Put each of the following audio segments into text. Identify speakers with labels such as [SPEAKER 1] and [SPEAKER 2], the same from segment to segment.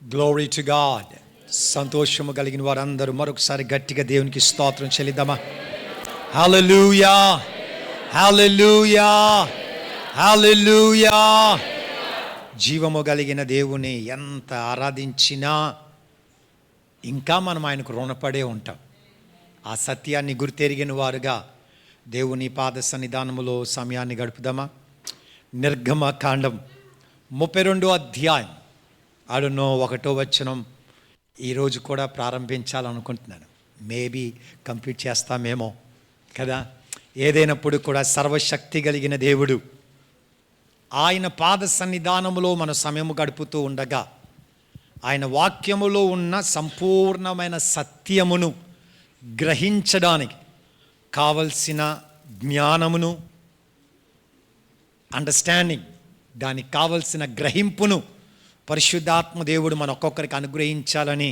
[SPEAKER 1] Glory to God. సంతోషము కలిగిన వారందరూ మరొకసారి గట్టిగా దేవునికి స్తోత్రం చెల్లిద్దామా? హల్లెలూయా, హల్లెలూయా, హల్లెలూయా. జీవము కలిగిన దేవుని ఎంత ఆరాధించినా ఇంకా మనం ఆయనకు రుణపడే ఉంటాం. ఆ సత్యాన్ని గుర్తెరిగిన వారుగా దేవుని పాద సన్నిధానములో సమయాన్ని గడుపుదామా? నిర్గమకాండం 32వ అధ్యాయం ఆడునో 1వ వచనం ఈరోజు కూడా ప్రారంభించాలనుకుంటున్నాను. మేబీ కంప్లీట్ చేస్తామేమో కదా. ఏదైనప్పుడు కూడా సర్వశక్తి కలిగిన దేవుడు ఆయన పాద సన్నిధానములో మన సమయము గడుపుతూ ఉండగా ఆయన వాక్యములో ఉన్న సంపూర్ణమైన సత్యమును గ్రహించడానికి కావలసిన జ్ఞానమును, అండర్స్టాండింగ్, దానికి కావలసిన గ్రహింపును పరిశుద్ధాత్మ దేవుడు మన ఒక్కొక్కరికి అనుగ్రహించాలని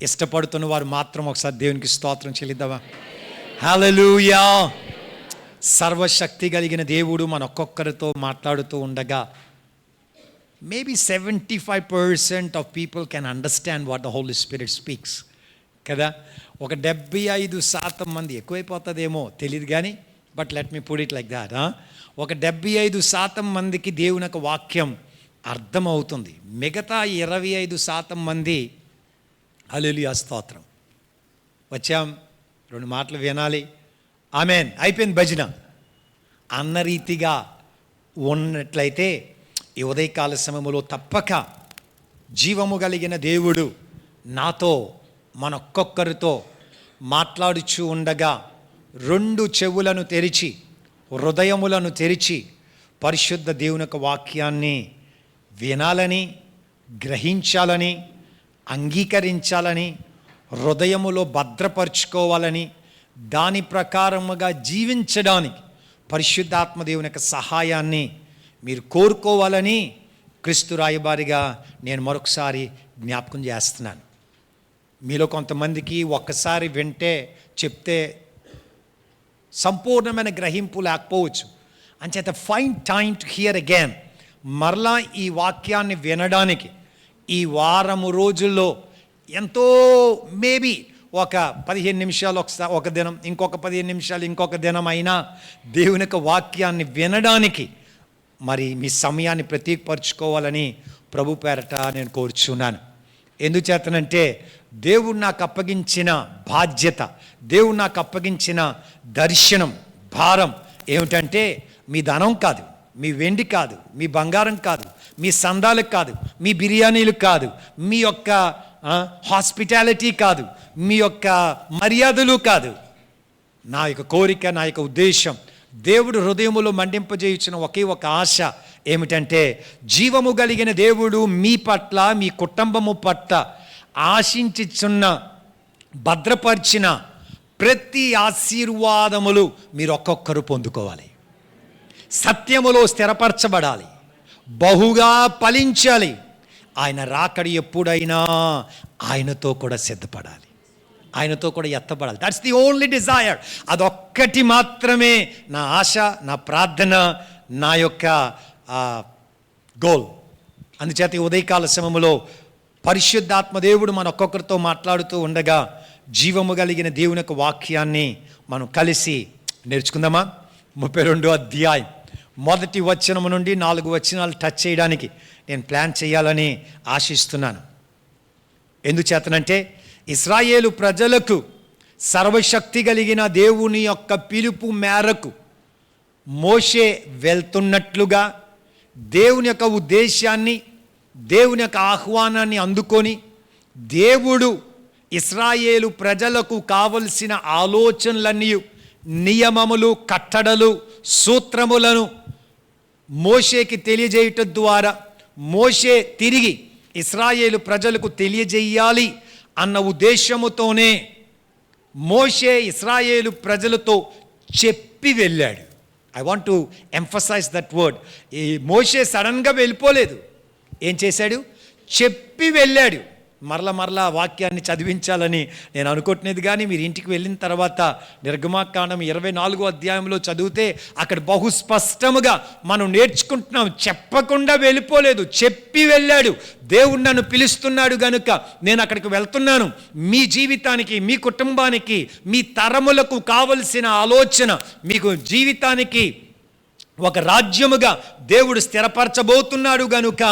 [SPEAKER 1] ఇష్టపడుతున్న వారు మాత్రం ఒకసారి దేవునికి స్తోత్రం చెల్లిద్దామా? హల్లెలూయా. సర్వశక్తి కలిగిన దేవుడు మన ఒక్కొక్కరితో మాట్లాడుతూ ఉండగా maybe 75% of people can understand what the holy spirit speaks కదా. ఒక 75% మంది, ఎక్కువైపోతుందేమో తెలియదు కానీ, but let me put it like that. ఒక 75% మందికి దేవుని యొక్క వాక్యం అర్థమవుతుంది. మిగతా 25% మంది హల్లెలూయా స్తోత్రం, వచ్చాం 2 మాటలు వినాలి, ఆమేన్, అయిపోయింది భజన అన్న రీతిగా ఉన్నట్లయితే ఈ ఉదయకాల సమయంలో తప్పక జీవము కలిగిన దేవుడు నాతో మనొక్కొక్కరితో మాట్లాడుచూ ఉండగా 2 చెవులను తెరిచి, హృదయములను తెరిచి పరిశుద్ధ దేవుని యొక్క వాక్యాన్ని వినాలని, గ్రహించాలని, అంగీకరించాలని, హృదయములో భద్రపరుచుకోవాలని, దాని ప్రకారముగా జీవించడానికి పరిశుద్ధాత్మ దేవుని యొక్క సహాయాన్ని మీరు కోరుకోవాలని క్రీస్తు రాయబారిగా నేను మరొకసారి జ్ఞాపకం చేస్తున్నాను. మీలో కొంతమందికి ఒక్కసారి వింటే చెప్తే సంపూర్ణమైన గ్రహింపు లేకపోవచ్చు. అంచేత find time to hear again. మరలా ఈ వాక్యాన్ని వినడానికి ఈ వారము రోజుల్లో ఎంతో, మేబీ ఒక 15 నిమిషాలు ఒక దినం, ఇంకొక 15 నిమిషాలు ఇంకొక దినం అయినా దేవుని యొక్క వాక్యాన్ని వినడానికి మరి మీ సమయాన్ని ప్రత్యేకపరచుకోవాలని ప్రభు పేరట నేను కోరుచున్నాను. ఎందుచేతనంటే దేవుడు నాకు అప్పగించిన బాధ్యత, దేవుడు నాకు అప్పగించిన దర్శనం, భారం ఏమిటంటే మీ ధనం కాదు, మీ వెండి కాదు, మీ బంగారం కాదు, మీ సందాలకు కాదు, మీ బిర్యానీలు కాదు, మీ యొక్క హాస్పిటాలిటీ కాదు, మీ యొక్క మర్యాదలు కాదు. నా యొక్క కోరిక, నా యొక్క ఉద్దేశం, దేవుడు హృదయములో మండింపజేయుచున్న ఒకే ఒక ఆశ ఏమిటంటే జీవము కలిగిన దేవుడు మీ పట్ల, మీ కుటుంబము పట్ల ఆశించుచున్న, భద్రపరిచిన ప్రతి ఆశీర్వాదములు మీరు ఒక్కొక్కరు పొందుకోవాలి. సత్యములో స్థిరపరచబడాలి, బహుగా ఫలించాలి. ఆయన రాకడ ఎప్పుడైనా ఆయనతో కూడా సిద్ధపడాలి, ఆయనతో కూడా ఎత్తబడాలి. That's the only desire. అదొక్కటి మాత్రమే నా ఆశ, నా ప్రార్థన, నా యొక్క గోల్. అందుచేత ఈ ఉదయకాల సమయంలో పరిశుద్ధాత్మ దేవుడు మన ఒక్కొక్కరితో మాట్లాడుతూ ఉండగా జీవము కలిగిన దేవుని యొక్క వాక్యాన్ని మనం కలిసి నేర్చుకుందామా? 32వ అధ్యాయం 1వ వచనం నుండి 4 వచనాలు టచ్ చేయడానికి నేను ప్లాన్ చేయాలని ఆశిస్తున్నాను. ఎందుచేతనంటే ఇశ్రాయేలు ప్రజలకు సర్వశక్తి కలిగిన దేవుని యొక్క పిలుపు మేరకు మోషే వెళ్తున్నట్లుగా దేవుని యొక్క ఉద్దేశాన్ని, దేవుని యొక్క ఆహ్వానాన్ని అందుకొని దేవుడు ఇశ్రాయేలు ప్రజలకు కావలసిన ఆలోచనలన్నీ, నియమములు, కట్టడలు, సూత్రములను మోషేకి తెలియజేయటం ద్వారా మోషే తిరిగి ఇశ్రాయేలు ప్రజలకు తెలియజేయాలి అన్న ఉద్దేశముతోనే మోషే ఇశ్రాయేలు ప్రజలతో చెప్పి వెళ్ళాడు. I want to emphasise that word. ఈ మోషే సడన్గా వెళ్ళిపోలేదు. ఏం చేశాడు? చెప్పి వెళ్ళాడు. మరలా వాక్యాన్ని చదివించాలని నేను అనుకుంటున్నది. కానీ మీరు ఇంటికి వెళ్ళిన తర్వాత నిర్గమాకాండం 24వ అధ్యాయంలో చదివితే అక్కడ బహుస్పష్టముగా మనం నేర్చుకుంటున్నాం. చెప్పకుండా వెళ్ళిపోలేదు, చెప్పి వెళ్ళాడు. దేవుడు నన్ను పిలుస్తున్నాడు గనుక నేను అక్కడికి వెళ్తున్నాను. మీ జీవితానికి, మీ కుటుంబానికి, మీ తరములకు కావలసిన ఆలోచన, మీకు జీవితానికి ఒక రాజ్యముగా దేవుడు స్థిరపరచబోతున్నాడు గనుక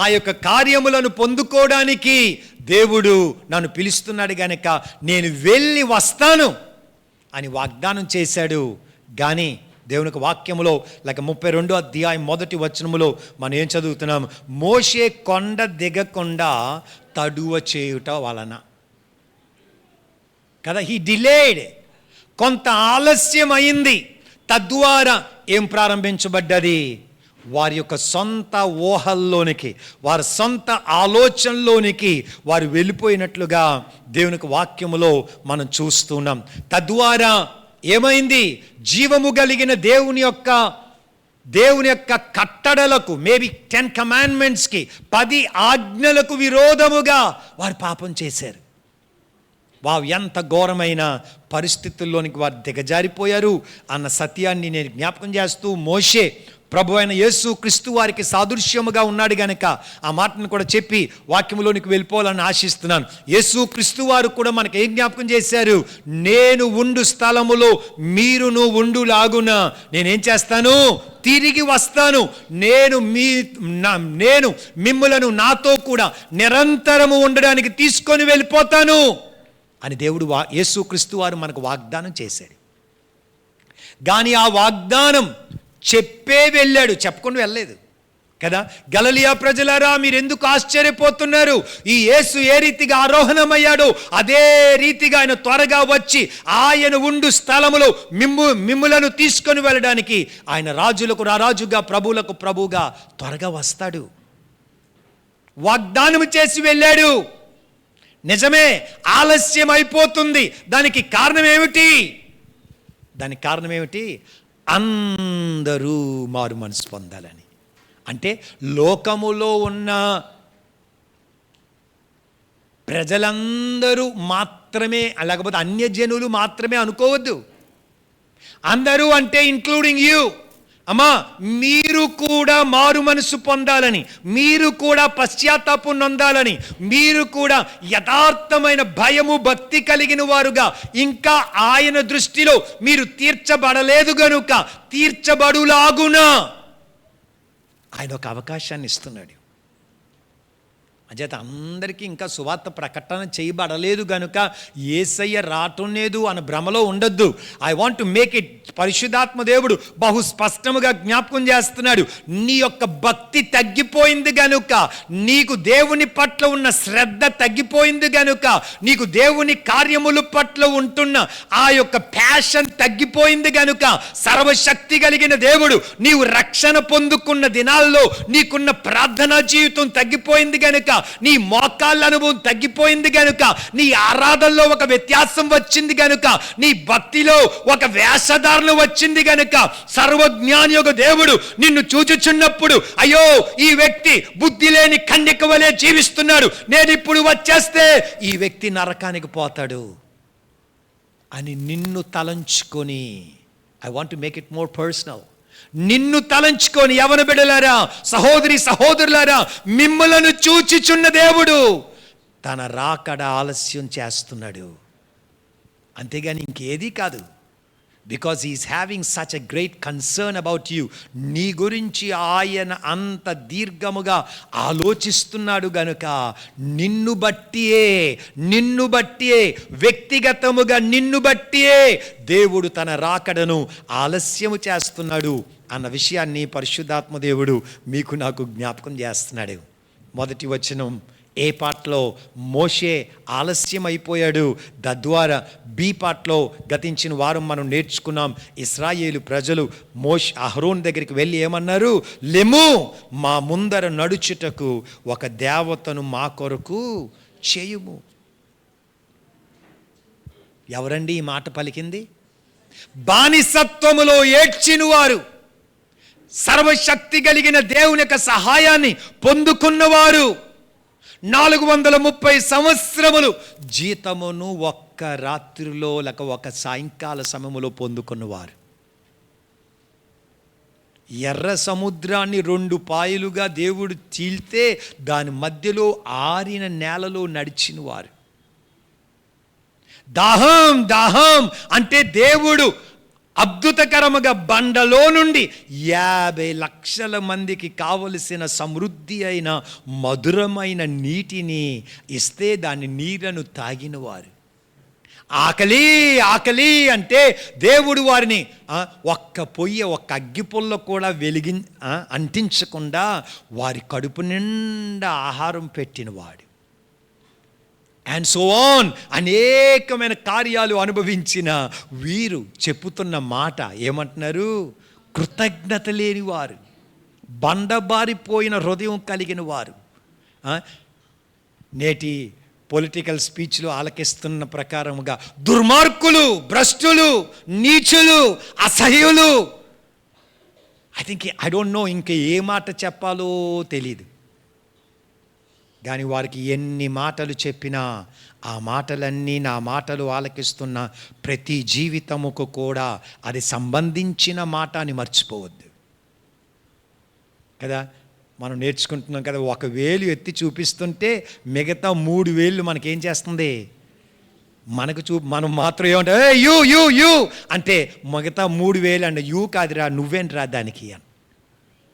[SPEAKER 1] ఆ యొక్క కార్యములను పొందుకోవడానికి దేవుడు నన్ను పిలుస్తున్నాడు గనుక నేను వెళ్ళి వస్తాను అని వాగ్దానం చేశాడు. కానీ దేవునికి వాక్యములో లేక 32వ అధ్యాయం 1వ వచనములో మనం ఏం చదువుతున్నాం? మోషే కొండ దిగకుండా తడువ చేయుట వలన కదా, హీ డిలేడ్, కొంత ఆలస్యం అయింది. తద్వారా ఏం ప్రారంభించబడ్డది? వారి యొక్క సొంత ఊహల్లోనికి, వారి సొంత ఆలోచనలోనికి వారు వెళ్ళిపోయినట్లుగా దేవునికి వాక్యములో మనం చూస్తున్నాం. తద్వారా ఏమైంది? జీవము కలిగిన దేవుని యొక్క కట్టడలకు, మేబీ 10 కమాండ్మెంట్స్కి, 10 ఆజ్ఞలకు విరోధముగా వారు పాపం చేశారు. వారు ఎంత ఘోరమైన పరిస్థితుల్లోనికి వారు దిగజారిపోయారు అన్న సత్యాన్ని నేను జ్ఞాపకం చేస్తూ, మోషే ప్రభు అయిన యేసు క్రీస్తు వారికి సాదృశ్యముగా ఉన్నాడు గనక ఆ మాటను కూడా చెప్పి వాక్యములోనికి వెళ్ళిపోవాలని ఆశిస్తున్నాను. యేసు క్రీస్తు వారు కూడా మనకు ఏం జ్ఞాపకం చేశారు? నేను ఉండు స్థలములో మీరును ఉండులాగున నేనేం చేస్తాను? తిరిగి వస్తాను. నేను మిమ్ములను నాతో కూడా నిరంతరము ఉండడానికి తీసుకొని వెళ్ళిపోతాను అని దేవుడు యేసుక్రీస్తు వారు మనకు వాగ్దానం చేశాడు. కానీ ఆ వాగ్దానం చెప్పే వెళ్ళాడు, చెప్పకుండా వెళ్ళలేదు కదా. గలిలయ ప్రజలారా, మీరు ఎందుకు ఆశ్చర్యపోతున్నారు? ఈ యేసు ఏ రీతిగా ఆరోహణమయ్యాడో అదే రీతిగా ఆయన త్వరగా వచ్చి ఆయన ఉండు స్థలములో మిమ్ములను తీసుకొని వెళ్ళడానికి ఆయన రాజులకు రారాజుగా, ప్రభువులకు ప్రభువుగా త్వరగా వస్తాడు. వాగ్దానం చేసి వెళ్ళాడు. నిజమే, ఆలస్యం అయిపోతుంది. దానికి కారణం ఏమిటి? అందరూ మారు మనసు పొందాలని. అంటే లోకములో ఉన్న ప్రజలందరూ మాత్రమే, లేకపోతే అన్యజనులు మాత్రమే అనుకోవద్దు. అందరూ అంటే ఇంక్లూడింగ్ యూ. అమ్మా, మీరు కూడా మారు మనసు పొందాలని, మీరు కూడా పశ్చాత్తాపం నొందాలని, మీరు కూడా యథార్థమైన భయము భక్తి కలిగిన వారుగా, ఇంకా ఆయన దృష్టిలో మీరు తీర్చబడలేదు గనుక తీర్చబడులాగున ఆయన ఒక అవకాశాన్ని ఇస్తున్నాడు. అంచేత అందరికీ ఇంకా సువార్త ప్రకటన చేయబడలేదు గనుక యేసయ్య రావటం లేదు అన్న భ్రమలో ఉండొద్దు. I want to make it. పరిశుద్ధాత్మ దేవుడు బహు స్పష్టముగా జ్ఞాపకం చేస్తున్నాడు. నీ యొక్క భక్తి తగ్గిపోయింది గనుక, నీకు దేవుని పట్ల ఉన్న శ్రద్ధ తగ్గిపోయింది గనుక, నీకు దేవుని కార్యముల పట్ల ఉంటున్న ఆ యొక్క ప్యాషన్ తగ్గిపోయింది గనుక, సర్వశక్తి కలిగిన దేవుడు నీవు రక్షణ పొందుకున్న దినాల్లో నీకున్న ప్రార్థనా జీవితం తగ్గిపోయింది గనుక, నీ మోకాళ్ళ అనుభవం తగ్గిపోయింది గనుక, నీ ఆరాధనలో ఒక వ్యత్యాసం వచ్చింది గనుక, నీ భక్తిలో ఒక వేషధారణ వచ్చింది గనుక, సర్వజ్ఞాని యొక్క దేవుడు నిన్ను చూచుచున్నప్పుడు, అయ్యో ఈ వ్యక్తి బుద్ధి లేని కన్యక వలె జీవిస్తున్నాడు, నేను ఇప్పుడు వచ్చేస్తే ఈ వ్యక్తి నరకానికి పోతాడు అని నిన్ను తలంచుకొని, I want to make it more personal. నిన్ను తలంచుకొని యవన బిడ్డలారా, సహోదరి సహోదరులారా, మిమ్మలను చూచుచున్న దేవుడు తన రాకడ ఆలస్యం చేస్తున్నాడు. అంతేగాని ఇంకేదీ కాదు. Because he's having such a great concern about you. నీ గురించి ఆయన అంత దీర్ఘముగా ఆలోచిస్తున్నాడు గనుక నిన్ను బట్టియే వ్యక్తిగతముగా నిన్ను బట్టియే దేవుడు తన రాకడను ఆలస్యము చేస్తున్నాడు అన్న విషయాన్ని పరిశుద్ధాత్మ దేవుడు మీకు నాకు జ్ఞాపకం చేస్తున్నాడు. మొదటి వచనం ఏ పాటలో మోషే ఆలస్యం అయిపోయాడు. తద్వారా బి పాటలో గతించిన వారం మనం నేర్చుకున్నాం. ఇశ్రాయేలు ప్రజలు అహరోన్ దగ్గరికి వెళ్ళి ఏమన్నారు? లెమ్ము, మా ముందర నడుచుటకు ఒక దేవతను మా కొరకు చేయుము. ఎవరండి ఈ మాట పలికింది? బానిసత్వములో ఏడ్చిన వారు, సర్వశక్తి కలిగిన దేవుని యొక్క సహాయాన్ని పొందుకున్నవారు, 430 సంవత్సరములు జీతమును ఒక్క రాత్రిలో లేక ఒక సాయంకాల సమయములో పొందుకున్నవారు. ఎర్ర సముద్రాన్ని 2 పాయలుగా దేవుడు చీల్తే దాని మధ్యలో ఆరిన నేలలో నడిచిన వారు. దాహం దాహం అంటే దేవుడు అద్భుతకరముగా బండలో నుండి 50 లక్షల మందికి కావలసిన సమృద్ధి అయిన మధురమైన నీటిని ఇస్తే దాని నీళ్లను తాగిన వారు. ఆకలి ఆకలి అంటే దేవుడు వారిని ఒక్క పొయ్యి ఒక్క అగ్గిపుల్ల కూడా అంటించకుండా వారి కడుపు నిండా ఆహారం పెట్టినవాడు. అండ్ సో ఆన్ అనేకమైన కార్యాలు అనుభవించిన వీరు చెప్పుతున్న మాట ఏమంటున్నారు? కృతజ్ఞత లేని వారు, బండబారిపోయిన హృదయం కలిగిన వారు. నేటి పొలిటికల్ స్పీచ్లు ఆలకిస్తున్న ప్రకారముగా దుర్మార్గులు, భ్రష్టులు, నీచులు, అసహ్యులు. ఐ డోంట్ నో ఇంకా ఏ మాట చెప్పాలో తెలీదు. కానీ వారికి ఎన్ని మాటలు చెప్పినా ఆ మాటలన్నీ నా మాటలు ఆలకిస్తున్న ప్రతి జీవితముకు కూడా అది సంబంధించిన మాట అని మర్చిపోవద్దు కదా. మనం నేర్చుకుంటున్నాం కదా, 1 వేలు ఎత్తి చూపిస్తుంటే మిగతా 3 వేళ్ళు మనకేం చేస్తుంది? మనం మాత్రం ఏమంటే యూ యూ యూ అంటే మిగతా 3 వేలు అంటే యూ కాదురా నువ్వేంట్రా దానికి అని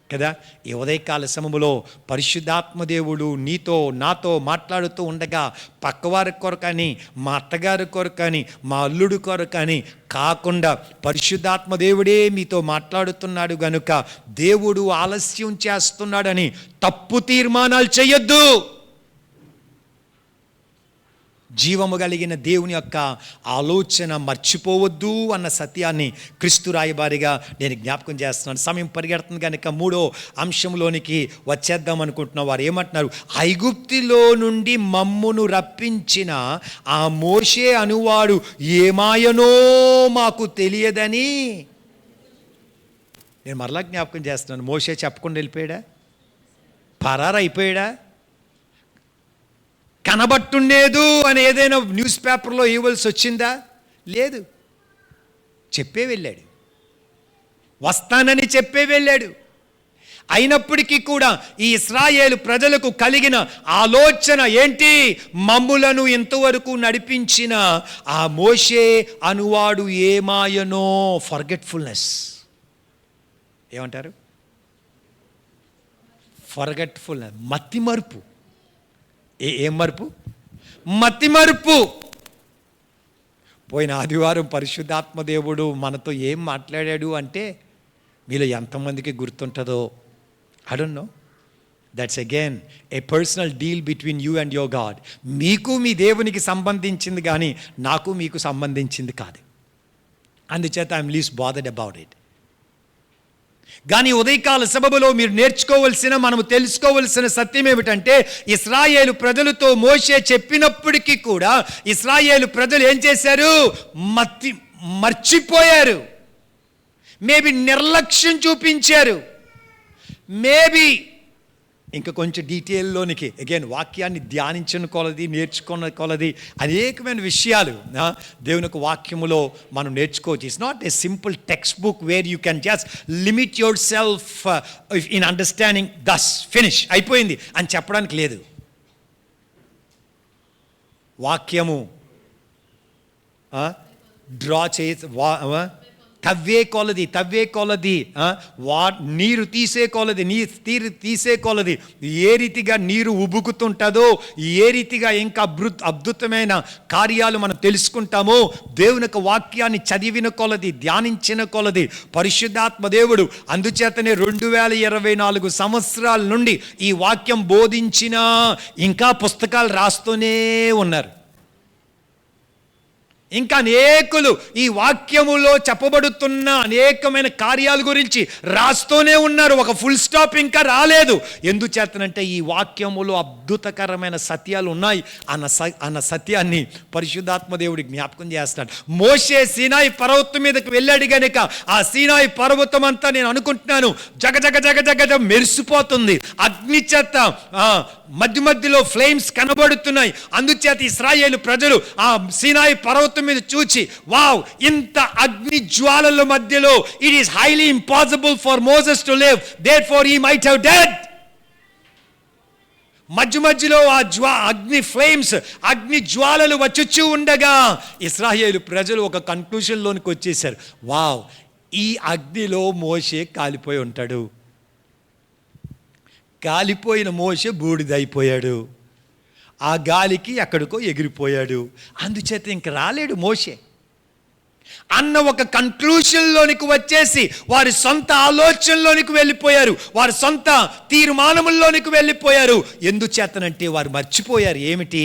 [SPEAKER 1] కదా. ఈ ఉదయకాల సమయంలో పరిశుద్ధాత్మదేవుడు నీతో నాతో మాట్లాడుతూ ఉండగా పక్కవారి కొరకని, మా అత్తగారి కొరకని, మా అల్లుడి కొరకని కాకుండా పరిశుద్ధాత్మదేవుడే మీతో మాట్లాడుతున్నాడు గనుక దేవుడు ఆలస్యం చేస్తున్నాడని తప్పు తీర్మానాలు చేయొద్దు. జీవము కలిగిన దేవుని యొక్క ఆలోచన మర్చిపోవద్దు అన్న సత్యాన్ని క్రీస్తు రాయబారిగా నేను జ్ఞాపకం చేస్తున్నాను. సమయం పరిగెడుతుంది కనుక 3వ అంశంలోనికి వచ్చేద్దాం అనుకుంటున్న వారు ఏమంటున్నారు? ఐగుప్తులో నుండి మమ్మును రప్పించిన ఆ మోషే అనువాడు ఏమాయనో మాకు తెలియదని. నేను మరలా జ్ఞాపకం చేస్తున్నాను. మోషే చెప్పకుండా వెళ్ళిపోయాడా? పరారైపోయాడా? కనబట్టుండేదు అని ఏదైనా న్యూస్ పేపర్లో ఇవ్వాల్సి వచ్చిందా? లేదు. చెప్పే వెళ్ళాడు, వస్తానని చెప్పే వెళ్ళాడు. అయినప్పటికీ కూడా ఈ ఇశ్రాయేలు ప్రజలకు కలిగిన ఆలోచన ఏంటి? మమ్ములను ఇంతవరకు నడిపించిన ఆ మోషే అనువాడు ఏమాయనో. ఫర్గెట్ఫుల్నెస్. ఏమంటారు? ఫర్గెట్ఫుల్నెస్, మతిమరుపు. ఏం మరుపు? మతిమరుపు. పోయిన ఆదివారం పరిశుద్ధాత్మదేవుడు మనతో ఏం మాట్లాడాడు అంటే మీలో ఎంతమందికి గుర్తుంటుందో I don't know. That's again a personal deal between you and your God. మీకు మీ దేవునికి సంబంధించింది కానీ నాకు మీకు సంబంధించింది కాదు. అందుచేత I'm least bothered about it. కానీ ఉదయకాల సభలో మీరు నేర్చుకోవలసిన, మనము తెలుసుకోవలసిన సత్యం ఏమిటంటే ఇశ్రాయేలు ప్రజలతో మోషే చెప్పినప్పటికీ కూడా ఇశ్రాయేలు ప్రజలు ఏం చేశారు? మర్చిపోయారు. మేబీ నిర్లక్ష్యం చూపించారు. మేబీ ఇంకా కొంచెం డీటెయిల్లోనికి అగైన్ వాక్యాన్ని ధ్యానించిన కొలది, నేర్చుకున్న కొలది అనేకమైన విషయాలు దేవునికి వాక్యములో మనం నేర్చుకోవచ్చు. It's not a simple text book where you can just limit yourself in understanding thus finish అయిపోయింది అని చెప్పడానికి లేదు. వాక్యము డ్రా తవ్వే కొలది నీరు తీసే కొలది ఏ రీతిగా నీరు ఉబుకుతుంటుందో, ఏ రీతిగా ఇంకా అద్భుతమైన కార్యాలు మనం తెలుసుకుంటామో దేవునికి వాక్యాన్ని చదివిన కొలది, ధ్యానించిన కొలది పరిశుద్ధాత్మ దేవుడు అందుచేతనే 2024 సంవత్సరాల నుండి ఈ వాక్యం బోధించినా ఇంకా పుస్తకాలు రాస్తూనే ఉన్నారు. ఇంకా అనేకులు ఈ వాక్యములో చెప్పబడుతున్న అనేకమైన కార్యాల గురించి రాస్తూనే ఉన్నారు. ఒక ఫుల్ స్టాప్ ఇంకా రాలేదు. ఎందుచేతనంటే ఈ వాక్యములో అద్భుతకరమైన సత్యాలు ఉన్నాయి అన్న సత్యాన్ని పరిశుద్ధాత్మ దేవుడి జ్ఞాపకం చేస్తాడు. మోషే సీనాయి పర్వతం మీదకి వెళ్ళాడు గనుక ఆ సీనాయి పర్వతం అంతా నేను అనుకుంటున్నాను జగ జగ జగ జగ మెరిసిపోతుంది. అగ్ని చేత మధ్య మధ్యలో ఫ్లేమ్స్ కనబడుతున్నాయి. అందుచేత ఇశ్రాయేలు ప్రజలు ఆ సీనాయి పర్వతం మీద చూచి, వావ్, ఇంత అగ్ని జ్వాలల మధ్యలో it is highly impossible for Moses to live, therefore he might have dead. మధ్య మధ్యలో ఆ అగ్ని ఫ్లేమ్స్, అగ్ని జ్వాలలు వచ్చుచూ ఉండగా ఇశ్రాయేలు ప్రజలు ఒక కన్క్లూషన్లోనికి వచ్చేసారు. వావ్, ఈ అగ్నిలో మోషే కాలిపోయి ఉంటాడు. కాలిపోయిన మోషే బూడిదైపోయాడు. ఆ గాలికి ఎక్కడికో ఎగిరిపోయాడు. అందుచేత ఇంక రాలేడు మోషే అన్న ఒక కన్క్లూషన్లోనికి వచ్చేసి వారి సొంత ఆలోచనలోనికి వెళ్ళిపోయారు. వారి సొంత తీర్మానముల్లోనికి వెళ్ళిపోయారు. ఎందుచేతనంటే వారు మర్చిపోయారు ఏమిటి?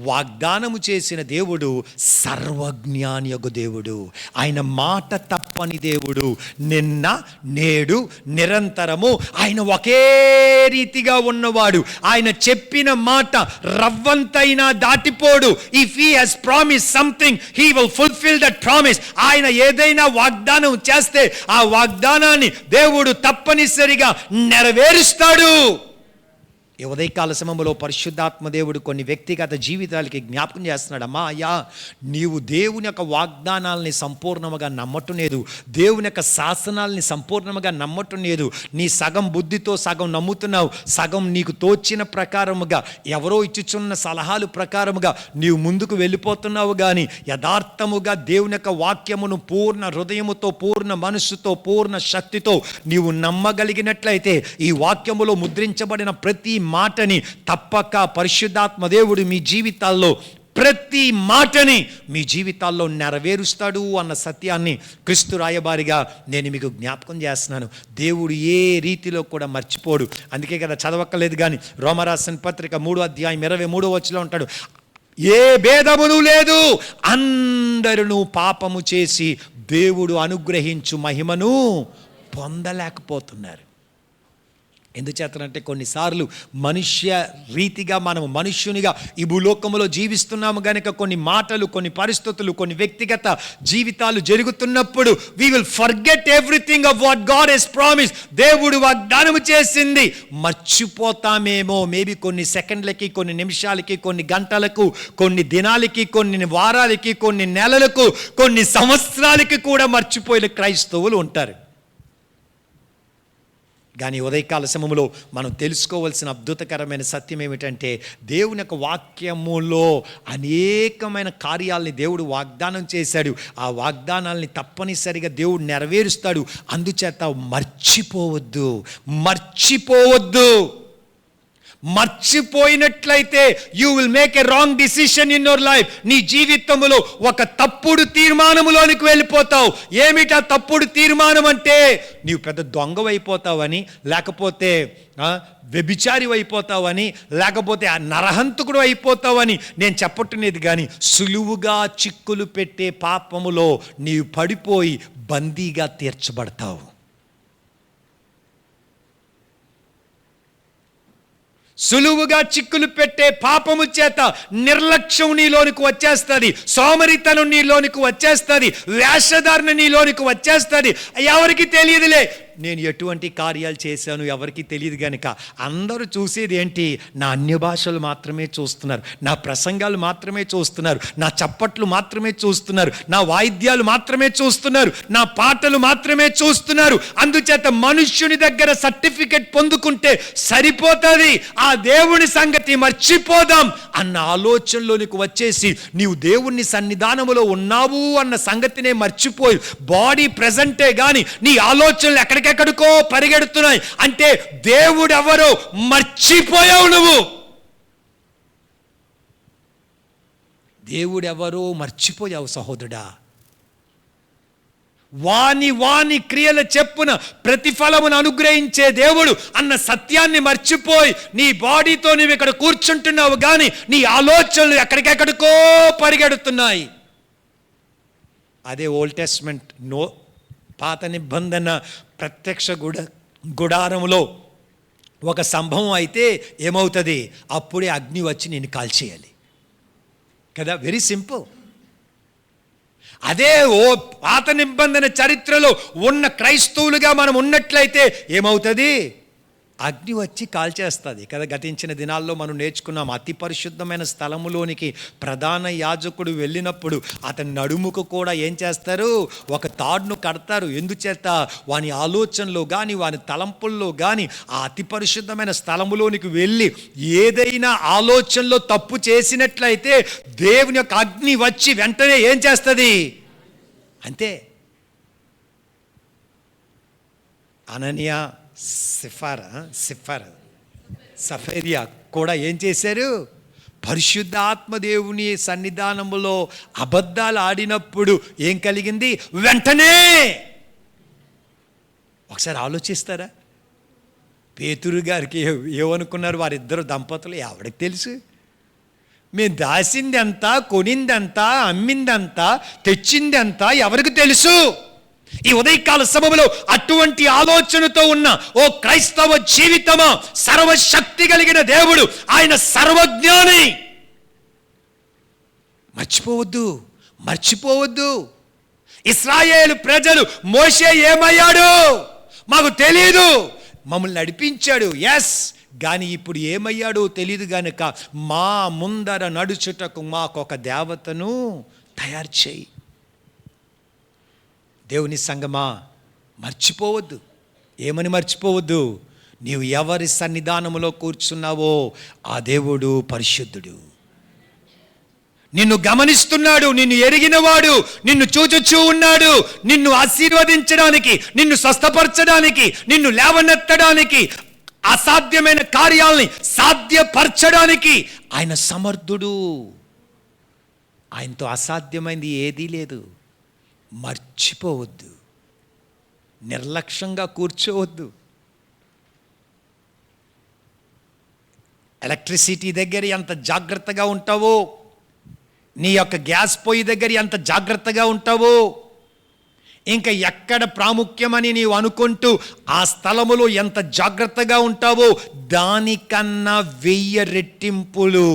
[SPEAKER 1] వాగ్దానము చేసిన దేవుడు సర్వజ్ఞాని యొక్క దేవుడు. ఆయన మాట తప్పని దేవుడు. నిన్న నేడు నిరంతరము ఆయన ఒకే రీతిగా ఉన్నవాడు. ఆయన చెప్పిన మాట రవ్వంతైనా దాటిపోడు. If he has promise something he will fulfil that promise. ఆయన ఏదైనా వాగ్దానం చేస్తే ఆ వాగ్దానాన్ని దేవుడు తప్పనిసరిగా నెరవేరుస్తాడు. ఈ ఉదయకాల సమయంలో పరిశుద్ధాత్మ దేవుడు కొన్ని వ్యక్తిగత జీవితాలకి జ్ఞాపకం చేస్తున్నాడు. అమ్మా, అయ్యా, నీవు దేవుని యొక్క వాగ్దానాలని సంపూర్ణముగా నమ్మటం లేదు. దేవుని యొక్క శాసనాలని సంపూర్ణముగా నమ్మటం లేదు. నీ సగం బుద్ధితో సగం నమ్ముతున్నావు. సగం నీకు తోచిన ప్రకారముగా, ఎవరో ఇచ్చుచున్న సలహాలు ప్రకారముగా నీవు ముందుకు వెళ్ళిపోతున్నావు. కానీ యథార్థముగా దేవుని యొక్క వాక్యమును పూర్ణ హృదయముతో, పూర్ణ మనస్సుతో, పూర్ణ శక్తితో నీవు నమ్మగలిగినట్లయితే ఈ వాక్యములో ముద్రించబడిన ప్రతి మాటని తప్పక పరిశుద్ధాత్మ దేవుడు మీ జీవితాల్లో ప్రతి మాటని మీ జీవితాల్లో నెరవేరుస్తాడు అన్న సత్యాన్ని క్రీస్తు రాయబారిగా నేను మీకు జ్ఞాపకం చేస్తున్నాను. దేవుడు ఏ రీతిలో కూడా మర్చిపోడు. అందుకే కదా చదవక్కలేదు కానీ రోమరాసిన పత్రిక 3:23 ఉంటాడు, ఏ భేదమును లేదు, అందరూ పాపము చేసి దేవుడు అనుగ్రహించు మహిమను పొందలేకపోతున్నారు. ఎందుచేతనంటే కొన్నిసార్లు మనుష్య రీతిగా మనం మనుష్యునిగా ఈ భూలోకములో జీవిస్తున్నాము కనుక కొన్ని మాటలు, కొన్ని పరిస్థితులు, కొన్ని వ్యక్తిగత జీవితాలు జరుగుతున్నప్పుడు we will forget everything of what God has promised. దేవుడు వాగ్దానం చేసింది మర్చిపోతామేమో. మేబీ కొన్ని సెకండ్లకి, కొన్ని నిమిషాలకి, కొన్ని గంటలకు, కొన్ని దినాలకి, కొన్ని వారాలకి, కొన్ని నెలలకు, కొన్ని సంవత్సరాలకి కూడా మర్చిపోయిన క్రైస్తవులు ఉంటారు. కానీ ఉదయకాల సమయంలో మనం తెలుసుకోవాల్సిన అద్భుతకరమైన సత్యం ఏమిటంటే దేవుని యొక్క వాక్యములో అనేకమైన కార్యాలని దేవుడు వాగ్దానం చేశాడు. ఆ వాగ్దానాల్ని తప్పనిసరిగా దేవుడు నెరవేరుస్తాడు. అందుచేత మర్చిపోవద్దు. మర్చిపోయినట్లయితే you will make a wrong decision in your life. నీ జీవితంలో ఒక తప్పుడు తీర్మానములోనికి వెళ్ళిపోతావు. ఏమిటా తప్పుడు తీర్మానం అంటే? నీవు పెద్ద దొంగవైపోతావని, లేకపోతే వ్యభిచారి అయిపోతావని, లేకపోతే నరహంతకుడు అయిపోతావని నేను చెప్పట్టునేది. కానీ సులువుగా చిక్కులు పెట్టే పాపములో నీవు పడిపోయి బందీగా తీర్చబడతావు. సులువుగా చిక్కులు పెట్టే పాపము చేత నిర్లక్ష్యం నీలోనికి వచ్చేస్తుంది, సోమరితనం నీలోనికి వచ్చేస్తుంది, వేషధారణ నీలోనికి వచ్చేస్తుంది. ఎవరికి తెలియదులే నేను ఎటువంటి కార్యాలు చేశాను, ఎవరికి తెలియదు కనుక అందరూ చూసేది ఏంటి? నా అన్య భాషలు మాత్రమే చూస్తున్నారు, నా ప్రసంగాలు మాత్రమే చూస్తున్నారు, నా చప్పట్లు మాత్రమే చూస్తున్నారు, నా వాయిద్యాలు మాత్రమే చూస్తున్నారు, నా పాటలు మాత్రమే చూస్తున్నారు. అందుచేత మనుష్యుని దగ్గర సర్టిఫికెట్ పొందుకుంటే సరిపోతుంది, ఆ దేవుని సంగతి మర్చిపోదాం అన్న ఆలోచనలోనికి వచ్చేసి నీవు దేవుని సన్నిధానములో ఉన్నావు అన్న సంగతినే మర్చిపోయి బాడీ ప్రెజెంటే కానీ నీ ఆలోచనలు ఎక్కడికెక్కడికో పరిగెడుతున్నాయి. అంటే దేవుడు ఎవరో మర్చిపోయావు. నువ్వు దేవుడెవరో మర్చిపోయావు సహోదరుడా. వాని క్రియల చెప్పున ప్రతిఫలమును అనుగ్రహించే దేవుడు అన్న సత్యాన్ని మర్చిపోయి నీ బాడీతో నువ్వు ఇక్కడ కూర్చుంటున్నావు కానీ నీ ఆలోచనలు ఎక్కడికెక్కడికో పరిగెడుతున్నాయి. అదే ఓల్డ్ టెస్ట్మెంట్ పాత నిబంధన ప్రత్యక్ష గుడారములో ఒక సంభవం అయితే ఏమవుతుంది? అప్పుడే అగ్ని వచ్చి నేను కాల్చేయాలి కదా. Very simple. అదే పాత నిబంధన చరిత్రలో ఉన్న క్రైస్తవులుగా మనం ఉన్నట్లయితే ఏమవుతుంది? అగ్ని వచ్చి కాల్చేస్తుంది కదా. గతించిన దినాల్లో మనం నేర్చుకున్నాం, అతి పరిశుద్ధమైన స్థలములోనికి ప్రధాన యాజకుడు వెళ్ళినప్పుడు అతని నడుముకు కూడా ఏం చేస్తారు? ఒక తాడును కడతారు. ఎందుచేత? వాని ఆలోచనలో కానీ వాని తలంపుల్లో కానీ ఆ అతి పరిశుద్ధమైన స్థలములోనికి వెళ్ళి ఏదైనా ఆలోచనలో తప్పు చేసినట్లయితే దేవుని యొక్క అగ్ని వచ్చి వెంటనే ఏం చేస్తుంది? అంతే. అననీయ సఫేరియా కూడా ఏం చేశారు? పరిశుద్ధ ఆత్మదేవుని సన్నిధానములో అబద్ధాలు ఆడినప్పుడు ఏం కలిగింది? వెంటనే. ఒకసారి ఆలోచిస్తారా? పేతురు గారికి ఏమనుకున్నారు వారిద్దరు దంపతులు? ఎవరికి తెలుసు? మేము దాసిందెంత, కొనిందెంత, అమ్మిందెంత, తెచ్చిందెంత ఎవరికి తెలుసు? ఈ ఉదయకాల సమయంలో అటువంటి ఆలోచనతో ఉన్న ఓ క్రైస్తవ జీవితమా, సర్వశక్తి కలిగిన దేవుడు, ఆయన సర్వజ్ఞాని. మర్చిపోవద్దు. ఇశ్రాయేలు ప్రజలు మోషే ఏమయ్యాడు మాకు తెలీదు, మమ్మల్ని నడిపించాడు, ఎస్, కానీ ఇప్పుడు ఏమయ్యాడో తెలియదు గనుక మా ముందర నడుచుటకు మాకొక దేవతను తయారు చేయి. దేవుని సంగమా, మర్చిపోవద్దు. ఏమని మర్చిపోవద్దు? నీవు ఎవరి సన్నిధానములో కూర్చున్నావో ఆ దేవుడు పరిశుద్ధుడు. నిన్ను గమనిస్తున్నాడు, నిన్ను ఎరిగినవాడు, నిన్ను చూచుచూ ఉన్నాడు. నిన్ను ఆశీర్వదించడానికి, నిన్ను స్వస్థపరచడానికి, నిన్ను లేవనెత్తడానికి, అసాధ్యమైన కార్యాలని సాధ్యపరచడానికి ఆయన సమర్థుడు. ఆయనతో అసాధ్యమైంది ఏదీ లేదు. మర్చిపోవద్దు. నిర్లక్ష్యంగా కూర్చోవద్దు. ఎలక్ట్రిసిటీ దగ్గర ఎంత జాగ్రత్తగా ఉంటావో, నీ యొక్క గ్యాస్ పొయ్యి దగ్గర ఎంత జాగ్రత్తగా ఉంటావో, ఇంకా ఎక్కడ ప్రాముఖ్యమని నీవు అనుకుంటూ ఆ స్థలములో ఎంత జాగ్రత్తగా ఉంటావో దానికన్నా 1000 రెట్టింపులు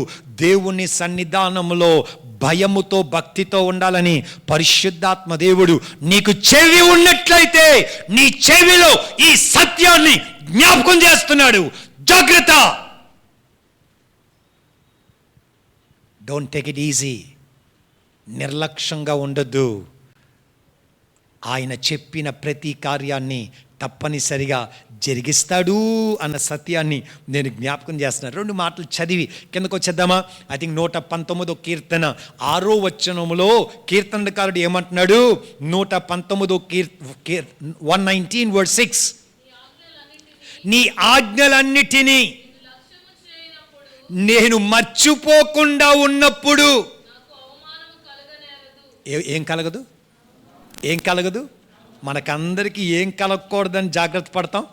[SPEAKER 1] దేవుని సన్నిధానంలో భయముతో భక్తితో ఉండాలని పరిశుద్ధాత్మ దేవుడు నీకు చెవి ఉన్నట్లయితే నీ చెవిలో ఈ సత్యాన్ని జ్ఞాపకం చేస్తున్నాడు. జాగ్రత్త. Don't take it easy. నిర్లక్ష్యంగా ఉండొద్దు. ఆయన చెప్పిన ప్రతి కార్యాన్ని తప్పనిసరిగా జరిగిస్తాడు అన్న సత్యాన్ని నేను జ్ఞాపకం చేస్తున్నాను. 2 మాటలు చదివి కిందకు వచ్చేద్దామా? ఐ థింక్ 119వ కీర్తన 6వ వచనములో కీర్తనకారుడు ఏమంటున్నాడు? 119 verse 6, నీ ఆజ్ఞలన్నిటినీ నేను మర్చిపోకుండా ఉన్నప్పుడు ఏం కలగదు? మనకందరికీ ఏం కలగకూడదని జాగ్రత్త పడతాం?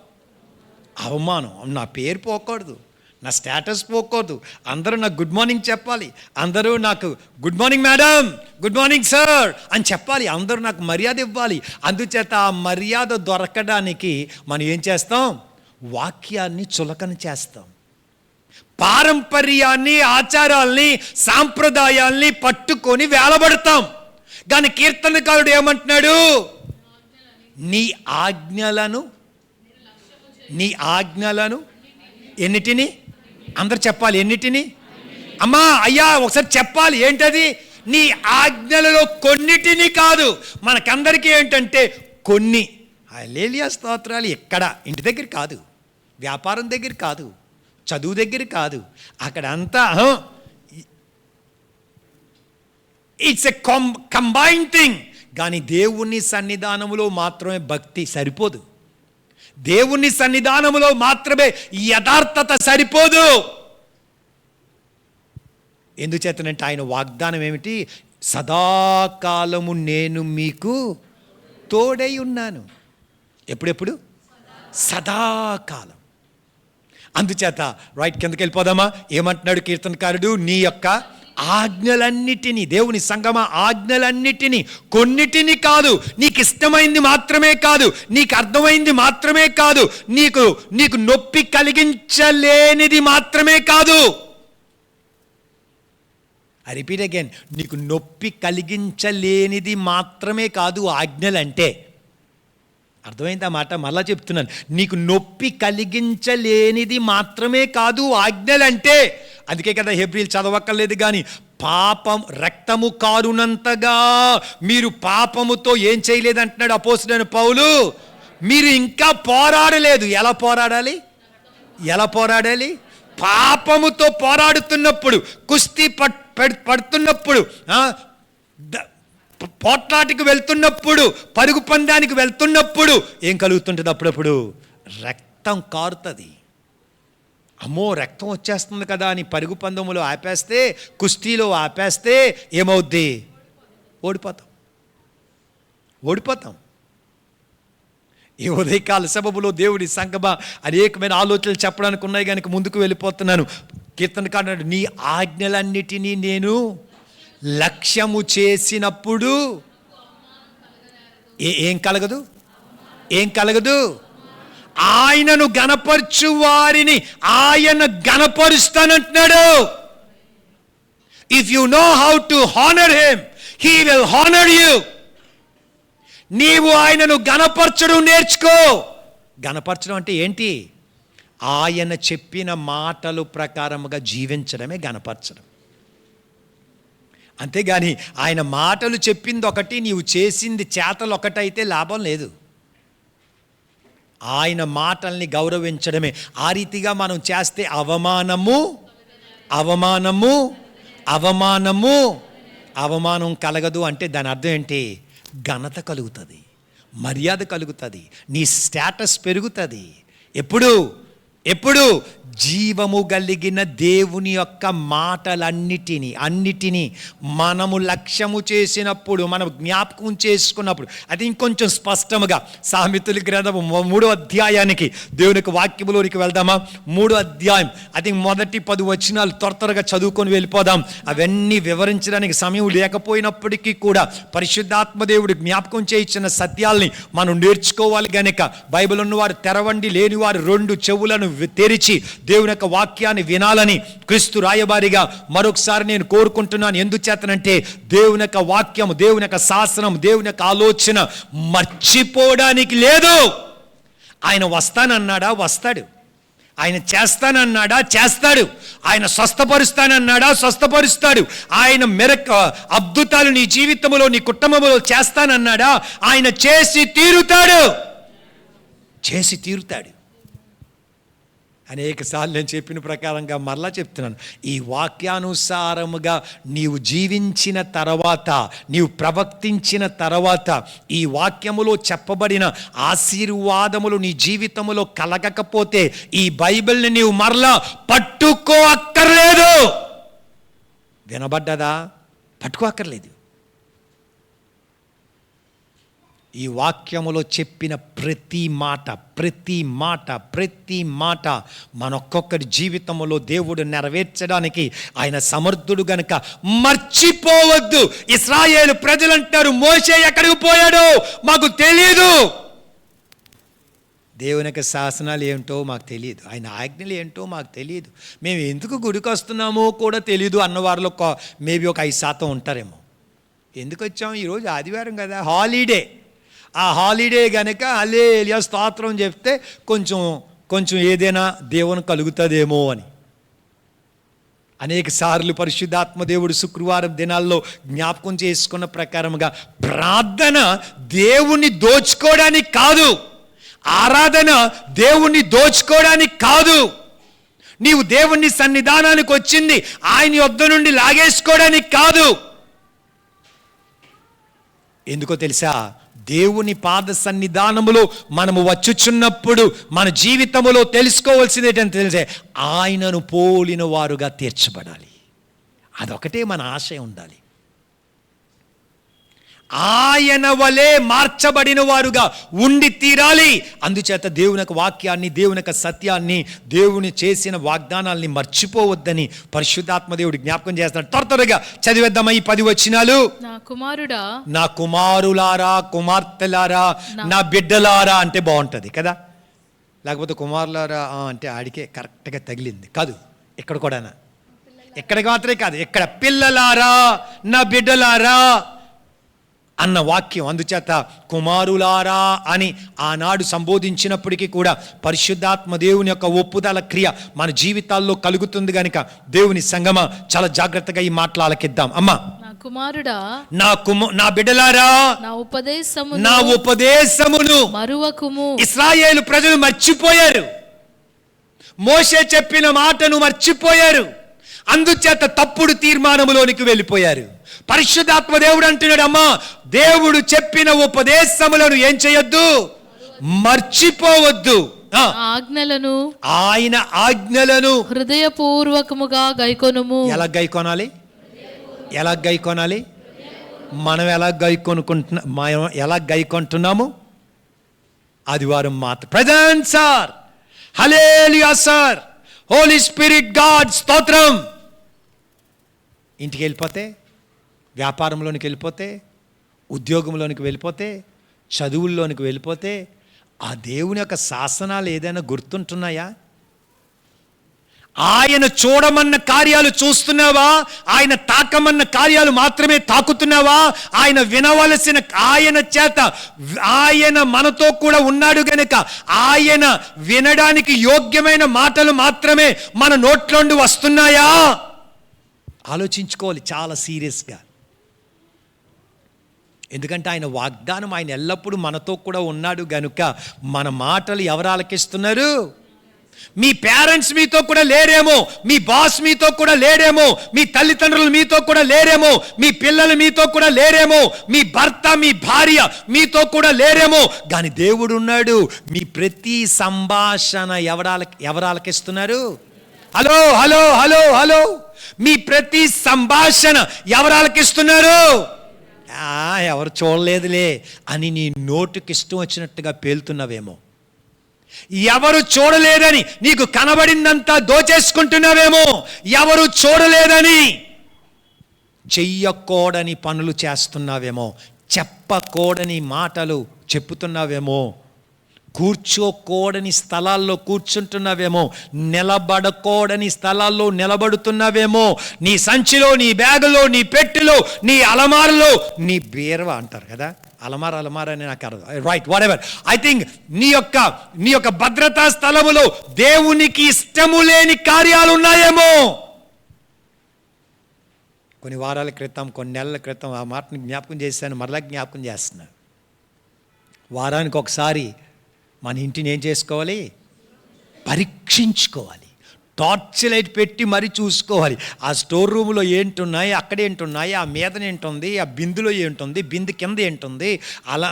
[SPEAKER 1] అవమానం. నా పేరు పోకూడదు, నా స్టేటస్ పోకూడదు, అందరూ నాకు గుడ్ మార్నింగ్ చెప్పాలి, అందరూ నాకు good morning madam, good morning sir అని చెప్పాలి, అందరూ నాకు మర్యాద ఇవ్వాలి. అందుచేత ఆ మర్యాద దొరకడానికి మనం ఏం చేస్తాం? వాక్యాన్ని చులకన చేస్తాం. పారంపర్యాన్ని, ఆచారాల్ని, సాంప్రదాయాల్ని పట్టుకొని వేలబడతాం. కానీ కీర్తనకారుడు ఏమంటున్నాడు? నీ ఆజ్ఞలను ఎన్నిటిని? అందరు చెప్పాలి. ఎన్నిటిని? అమ్మా, అయ్యా, ఒకసారి చెప్పాలి. ఏంటది? నీ ఆజ్ఞలలో కొన్నిటిని కాదు. మనకందరికీ ఏంటంటే కొన్ని. హల్లెలూయా, స్తోత్రాలు. ఎక్కడ? ఇంటి దగ్గర కాదు, వ్యాపారం దగ్గర కాదు, చదువు దగ్గర కాదు, అక్కడ అంతా ఇట్స్ ఎ కంబైన్డ్ థింగ్. కానీ దేవుని సన్నిధానములో మాత్రమే భక్తి సరిపోదు. దేవుని సన్నిధానములో మాత్రమే యథార్థత సరిపోదు. ఎందుచేతనంటే ఆయన వాగ్దానం ఏమిటి? సదాకాలము నేను మీకు తోడై ఉన్నాను. ఎప్పుడెప్పుడు? సదాకాలం. అందుచేత రైట్ కిందకి వెళ్ళిపోదామా? ఏమంటున్నాడు కీర్తనకారుడు? నీ యొక్క ఆజ్ఞలన్నిటినీ, దేవుని సంగమా, ఆజ్ఞలన్నిటినీ, కొన్నిటిని కాదు, నీకు ఇష్టమైంది మాత్రమే కాదు, నీకు అర్థమైంది మాత్రమే కాదు, నీకు నొప్పి కలిగించలేనిది మాత్రమే కాదు. ఐ రిపీట్ అగైన్, నీకు నొప్పి కలిగించలేనిది మాత్రమే కాదు ఆజ్ఞలంటే. అర్థమైంది ఆ మాట? మళ్ళా చెప్తున్నాను, నీకు నొప్పి కలిగించలేనిది మాత్రమే కాదు ఆజ్ఞలంటే. అందుకే కదా హెబ్రీలు చదవక్కర్లేదు కానీ, పాపం రక్తము కారునంతగా మీరు పాపముతో ఏం చేయలేదు అంటున్నాడు అపోస్తలుడైన పౌలు. మీరు ఇంకా పోరాడలేదు. ఎలా పోరాడాలి? పాపముతో పోరాడుతున్నప్పుడు, కుస్తీ పడుతున్నప్పుడు, పోట్లాటికి వెళ్తున్నప్పుడు, పరుగు పందానికి వెళ్తున్నప్పుడు ఏం కలుగుతుంటుంది? అప్పుడప్పుడు రక్తం కారుతుంది. అమ్మో రక్తం వచ్చేస్తుంది కదా అని పరుగు పందములో ఆపేస్తే, కుస్తీలో ఆపేస్తే ఏమవుద్ది? ఓడిపోతాం. ఈ ఉదయకాల సభలో దేవుడి సంగమా అనేకమైన ఆలోచనలు చెప్పడానికి ఉన్నాయి కనుక ముందుకు వెళ్ళిపోతున్నాను. కీర్తనకారుడు, నీ ఆజ్ఞలన్నిటినీ నేను లక్ష్యము చేసినప్పుడు ఏం కలగదు? ఆయనను గణపరచు వారిని ఆయన గణపరుస్తానంటున్నాడు. If you know how to honour him, he will honour you. నీవు ఆయనను గణపరచడం నేర్చుకో. గణపరచడం అంటే ఏంటి? ఆయన చెప్పిన మాటలు ప్రకారముగా జీవించడమే గణపరచడం. అంతేగాని ఆయన మాటలు చెప్పింది ఒకటి, నీవు చేసింది చేతలు ఒకటైతే లాభం లేదు. ఆయన మాటల్ని గౌరవించడమే. ఆ రీతిగా మనం చేస్తే అవమానం కలగదు. అంటే దాని అర్థం ఏంటి? ఘనత కలుగుతుంది, మర్యాద కలుగుతుంది, నీ స్టేటస్ పెరుగుతుంది. ఎప్పుడు జీవము కలిగిన దేవుని యొక్క అన్నిటినీ మనము లక్ష్యము చేసినప్పుడు, మనం జ్ఞాపకం చేసుకున్నప్పుడు, అది ఇంకొంచెం స్పష్టముగా సామెతల గ్రంథము 3వ అధ్యాయానికి దేవుని యొక్క వాక్యములోనికి వెళ్దామా? 3వ అధ్యాయం, అది మొదటి 10 వచనాలు త్వరగా చదువుకొని వెళ్ళిపోదాం. అవన్నీ వివరించడానికి సమయం లేకపోయినప్పటికీ కూడా పరిశుద్ధాత్మ దేవుడు జ్ఞాపకం చేయించిన సత్యాల్ని మనం నేర్చుకోవాలి గనక, బైబిల్ ఉన్నవారు తెరవండి, లేనివారు 2 చెవులను తెరిచి దేవుని యొక్క వాక్యాన్ని వినాలని క్రీస్తు రాయబారిగా మరొకసారి నేను కోరుకుంటున్నాను. ఎందుచేతనంటే దేవుని యొక్క వాక్యం, దేవుని యొక్క శాసనం, దేవుని యొక్క ఆలోచన మర్చిపోవడానికి లేదు. ఆయన వస్తానన్నాడా? వస్తాడు. ఆయన చేస్తానన్నాడా? చేస్తాడు. ఆయన స్వస్థపరుస్తానన్నాడా? స్వస్థపరుస్తాడు. ఆయన అద్భుతాలు నీ జీవితంలో, నీ కుటుంబంలో చేస్తానన్నాడా? ఆయన చేసి తీరుతాడు. అనేక సార్లు నేను చెప్పిన ప్రకారంగా మరలా చెప్తున్నాను, ఈ వాక్యానుసారముగా నీవు జీవించిన తర్వాత, నీవు ప్రవర్తించిన తర్వాత, ఈ వాక్యములో చెప్పబడిన ఆశీర్వాదములు నీ జీవితములో కలగకపోతే ఈ బైబిల్ని నీవు మరలా పట్టుకో అక్కర్లేదు. వినబడ్డదా? పట్టుకో అక్కర్లేదు. ఈ వాక్యములో చెప్పిన ప్రతి మాట మనొక్కొక్కరి జీవితంలో దేవుడు నెరవేర్చడానికి ఆయన సమర్థుడు గనుక మర్చిపోవద్దు. ఇశ్రాయేలు ప్రజలంటారు, మోషే ఎక్కడికి పోయాడో మాకు తెలియదు. దేవుని యొక్క శాసనాలు ఏమిటో మాకు తెలియదు, ఆయన ఆజ్ఞలు ఏంటో మాకు తెలియదు, మేము ఎందుకు గుడికి వస్తున్నామో కూడా తెలియదు అన్నవారిలో మేబీ ఒక 5% ఉంటారేమో. ఎందుకు వచ్చాము? ఈరోజు ఆదివారం కదా, హాలిడే. ఆ హాలిడే కనుక హల్లెలూయా స్తోత్రం చెప్తే కొంచెం ఏదైనా దేవుని కలుగుతుందేమో అని. అనేక సార్లు పరిశుద్ధాత్మ దేవుడు శుక్రవారం దినాల్లో జ్ఞాపకం చేసుకున్న ప్రకారముగా ప్రార్థన దేవుణ్ణి దోచుకోవడానికి కాదు, ఆరాధన దేవుణ్ణి దోచుకోవడానికి కాదు. నీవు దేవుని సన్నిధానానికి వచ్చింది ఆయన యొద్ద నుండి లాగేసుకోవడానికి కాదు. ఎందుకో తెలుసా? దేవుని పాద సన్నిధానములో మనము వచ్చుచున్నప్పుడు మన జీవితములో తెలుసుకోవాల్సింది ఏంటంటే తెలిసే, ఆయనను పోలిన వారుగా తీర్చబడాలి. అదొకటే మన ఆశయం ఉండాలి. ఆయన వలె మార్చబడిన వారుగా ఉండి తీరాలి. అందుచేత దేవుని యొక్క వాక్యాన్ని, దేవుని యొక్క సత్యాన్ని, దేవుని చేసిన వాగ్దానాల్ని మర్చిపోవద్దని పరిశుద్ధాత్మ దేవుడు జ్ఞాపకం చేస్తున్నాడు. త్వరగా చదివేద్దామా ఈ 10 వచనాలు.
[SPEAKER 2] నా కుమారుడా,
[SPEAKER 1] నా కుమారులారా, కుమార్తెలారా, నా బిడ్డలారా అంటే బాగుంటుంది కదా. లేకపోతే కుమారులారా అంటే ఆడికే కరెక్ట్గా తగిలింది కాదు. ఇక్కడ కూడానా, ఇక్కడికి మాత్రమే కాదు, ఇక్కడ పిల్లలారా, నా బిడ్డలారా అన్న వాక్యం. అందుచేత కుమారులారా అని ఆనాడు సంబోధించినప్పటికీ కూడా పరిశుద్ధాత్మ దేవుని యొక్క ఒప్పుదల క్రియ మన జీవితాల్లో కలుగుతుంది కనుక దేవుని సంగమ చాలా జాగ్రత్తగా ఈ మాటలు ఆలకిద్దాం. అమ్మా,
[SPEAKER 2] నా కుమారుడా,
[SPEAKER 1] నా బిడ్డలారా, నా ఉపదేశమును
[SPEAKER 2] మరువకుము.
[SPEAKER 1] ఇశ్రాయేలు ప్రజలు మర్చిపోయారు, మోషే చెప్పిన మాటను మర్చిపోయారు. అందుచేత తప్పుడు తీర్మానములోనికి వెళ్ళిపోయారు. పరిశుద్ధాత్మ దేవుడు అంటున్నాడు, అమ్మా, దేవుడు చెప్పిన ఉపదేశములను ఏం చేయొద్దు, మర్చిపోవద్దు. ఆయన ఆజ్ఞలను
[SPEAKER 2] హృదయపూర్వకముగా గైకొనుము.
[SPEAKER 1] ఎలా గైకొనాలి? మనం ఎలా గైకొంటున్నాము? ఆదివారం మాత్రం ప్రజెంట్ సార్, హల్లెలూయా సార్, హోలీ స్పిరిట్ గాడ్ స్తోత్రం. ఇంటికి వెళ్ళిపోతే, వ్యాపారంలోనికి వెళ్ళిపోతే, ఉద్యోగంలోనికి వెళ్ళిపోతే, చదువుల్లోనికి వెళ్ళిపోతే ఆ దేవుని యొక్క శాసనాలు ఏదైనా గుర్తుంటున్నాయా? ఆయన చూడమన్న కార్యాలు చూస్తున్నావా? ఆయన తాకమన్న కార్యాలు మాత్రమే తాకుతున్నావా? ఆయన వినవలసిన, ఆయన చేత, ఆయన మనతో కూడా ఉన్నాడు గనుక ఆయన వినడానికి యోగ్యమైన మాటలు మాత్రమే మన నోట్లోండి వస్తున్నాయా? ఆలోచించుకోవాలి చాలా సీరియస్గా. ఎందుకంటే ఆయన వాగ్దానం, ఆయన ఎల్లప్పుడూ మనతో కూడా ఉన్నాడు గనుక మన మాటలు ఎవరు ఆలకిస్తున్నారు? మీ పేరెంట్స్ మీతో కూడా లేరేమో, మీ బాస్ మీతో కూడా లేరేమో, మీ తల్లిదండ్రులు మీతో కూడా లేరేమో, మీ పిల్లలు మీతో కూడా లేరేమో, మీ భర్త, మీ భార్య మీతో కూడా లేరేమో, కానీ దేవుడు ఉన్నాడు. మీ ప్రతి సంభాషణ ఎవరు ఆలకిస్తున్నారు? హలో హలో హలో హలో, మీ ప్రతి సంభాషణ ఎవరు ఆలకిస్తున్నారు? ఎవరు చూడలేదులే అని నీ నోటుకి ఇష్టం వచ్చినట్టుగా పేలుతున్నావేమో, ఎవరు చూడలేదని నీకు కనబడిందంతా దోచేసుకుంటున్నావేమో, ఎవరు చూడలేదని చెయ్యకూడని పనులు చేస్తున్నావేమో, చెప్పకూడని మాటలు చెప్పుతున్నావేమో, కూర్చోకూడని స్థలాల్లో కూర్చుంటున్నావేమో, నిలబడకూడని స్థలాల్లో నిలబడుతున్నావేమో, నీ సంచిలో, నీ బ్యాగులో, నీ పెట్టెలో, నీ అలమారలో, నీ బీరువా అంటారు కదా, అలమార అని నాకు అర్థం, right, what ever. I think నీ యొక్క భద్రతా స్థలములో దేవునికి ఇష్టము లేని కార్యాలు ఉన్నాయేమో. కొన్ని వారాల క్రితం, కొన్ని నెలల క్రితం ఆ మాటని జ్ఞాపకం చేశాను, మరలా జ్ఞాపకం చేస్తున్నాను. వారానికి ఒకసారి మన ఇంటిని ఏం చేసుకోవాలి? పరీక్షించుకోవాలి. టార్చ్ లైట్ పెట్టి మరీ చూసుకోవాలి. ఆ స్టోర్ రూమ్లో ఏంటున్నాయి, అక్కడేంటున్నాయి, ఆ మీదనేంటుంది, ఆ బిందులో ఏంటుంది, బిందు కింద ఏంటుంది, అలా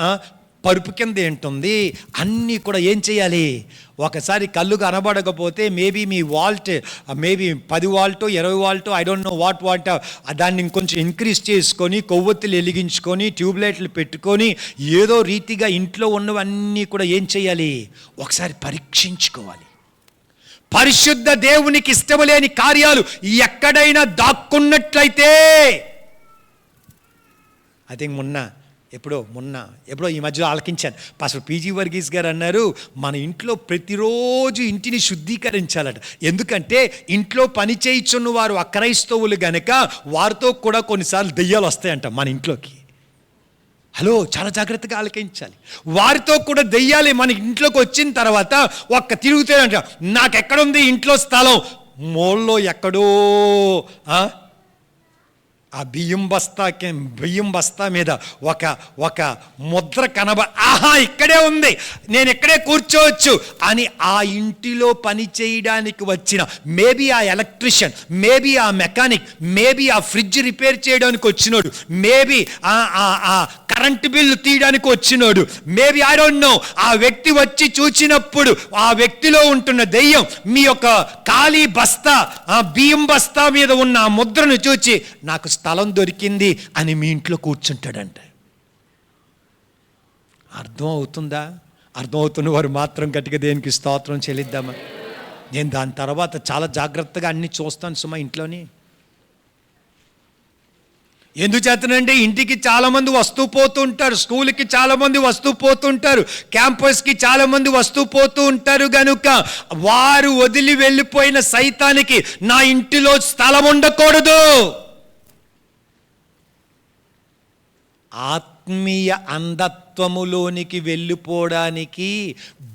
[SPEAKER 1] పరుపు కింద ఏంటుంది, అన్నీ కూడా ఏం చేయాలి? ఒకసారి కళ్ళు కనబడకపోతే మేబీ మీ volt, maybe 10 volt 20 volt, I don't know what, దాన్ని ఇంకొంచెం ఇంక్రీజ్ చేసుకొని, కొవ్వొత్తులు వెలిగించుకొని, ట్యూబ్లైట్లు పెట్టుకొని, ఏదో రీతిగా ఇంట్లో ఉన్నవన్నీ కూడా ఏం చేయాలి? ఒకసారి పరీక్షించుకోవాలి. పరిశుద్ధ దేవునికి ఇష్టము లేని కార్యాలు ఎక్కడైనా దాక్కున్నట్లయితే, ఐ థింక్ ఎప్పుడో ఈ మధ్యలో ఆలకించాను. పాస్టర్ పీజీ వర్గీస్ గారు అన్నారు, మన ఇంట్లో ప్రతిరోజు ఇంటిని శుద్ధీకరించాలట. ఎందుకంటే ఇంట్లో పని చేయించున్న వారు అక్రైస్తవులు గనక వారితో కూడా కొన్నిసార్లు దెయ్యాలు వస్తాయంట మన ఇంట్లోకి. హలో, చాలా జాగ్రత్తగా ఆలకించాలి. వారితో కూడా దెయ్యాలి మన ఇంట్లోకి వచ్చిన తర్వాత ఒక్క తిరుగుతాయంట. నాకెక్కడుంది ఇంట్లో స్థలం? మోల్లో ఎక్కడో ఆ బియ్యం బస్తా మీద ఒక ముద్ర ఆహా, ఇక్కడే ఉంది, నేను ఇక్కడే కూర్చోవచ్చు అని ఆ ఇంటిలో పని చేయడానికి వచ్చిన మేబీ ఆ ఎలక్ట్రీషియన్, మేబీ ఆ మెకానిక్, మేబీ ఆ ఫ్రిడ్జ్ రిపేర్ చేయడానికి వచ్చినోడు, మేబీ ఆ కరెంటు బిల్లు తీయడానికి వచ్చినోడు, మేబీ ఐ డోంట్ నో, ఆ వ్యక్తి వచ్చి చూచినప్పుడు ఆ వ్యక్తిలో ఉంటున్న దెయ్యం మీ యొక్క ఖాళీ బస్తా, ఆ బియ్యం బస్తా మీద ఉన్న ఆ ముద్రను చూచి నాకు స్థలం దొరికింది అని మీ ఇంట్లో కూర్చుంటాడంట. అర్థం అవుతుందా? అర్థం అవుతున్న వారు మాత్రం గట్టిగా దేనికి స్తోత్రం చెల్లిద్దామా? నేను దాని తర్వాత చాలా జాగ్రత్తగా అన్నీ చూస్తాను సుమా ఇంట్లోని. ఎందుచేతనంటే ఇంటికి చాలామంది వస్తూ పోతూ ఉంటారు, స్కూల్కి చాలామంది వస్తూ పోతుంటారు, క్యాంపస్కి చాలామంది వస్తూ పోతూ ఉంటారు. కనుక వారు వదిలి వెళ్ళిపోయిన సైతానికి నా ఇంటిలో స్థలం ఉండకూడదు. ఆత్మీయ అంధత్వములోనికి వెళ్ళిపోవడానికి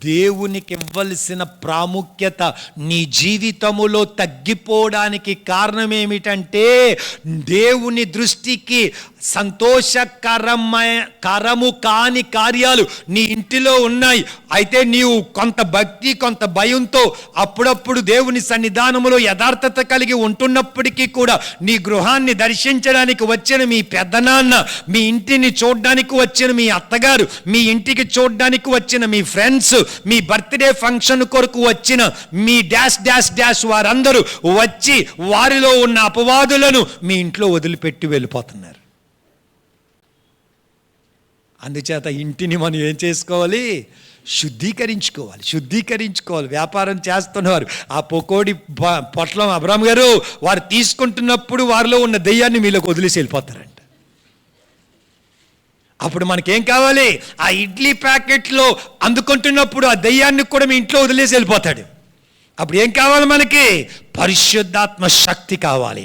[SPEAKER 1] దేవునికి ఇవ్వాల్సిన ప్రాముఖ్యత నీ జీవితములో తగ్గిపోవడానికి కారణం ఏమిటంటే, దేవుని దృష్టికి కరము కాని కార్యాలు నీ ఇంటిలో ఉన్నాయి. అయితే నీవు కొంత భక్తి కొంత భయంతో అప్పుడప్పుడు దేవుని సన్నిధానములో యథార్థత కలిగి ఉంటున్నప్పటికీ కూడా నీ గృహాన్ని దర్శించడానికి వచ్చిన మీ పెద్దనాన్న, మీ ఇంటిని చూడడానికి వచ్చిన మీ అత్తగారు, మీ ఇంటికి చూడడానికి వచ్చిన మీ ఫ్రెండ్స్, మీ బర్త్డే ఫంక్షన్ కొరకు వచ్చిన మీ డాష్ డాష్ డాష్ వారందరూ వచ్చి వారిలో ఉన్న అపవాదులను మీ ఇంట్లో వదిలిపెట్టి వెళ్ళిపోతున్నారు. అందుచేత ఇంటిని మనం ఏం చేసుకోవాలి? శుద్ధీకరించుకోవాలి. వ్యాపారం చేస్తున్నవారు ఆ పకోడి పొట్లం అబ్రామ్ గారు వారు తీసుకుంటున్నప్పుడు వారిలో ఉన్న దెయ్యాన్ని మీలోకి వదిలేసి వెళ్ళిపోతారంట. అప్పుడు మనకేం కావాలి? ఆ ఇడ్లీ ప్యాకెట్లో అందుకుంటున్నప్పుడు ఆ దెయ్యాన్ని కూడా మీ ఇంట్లో వదిలేసి వెళ్ళిపోతాడు. అప్పుడు ఏం కావాలి మనకి? పరిశుద్ధాత్మ శక్తి కావాలి,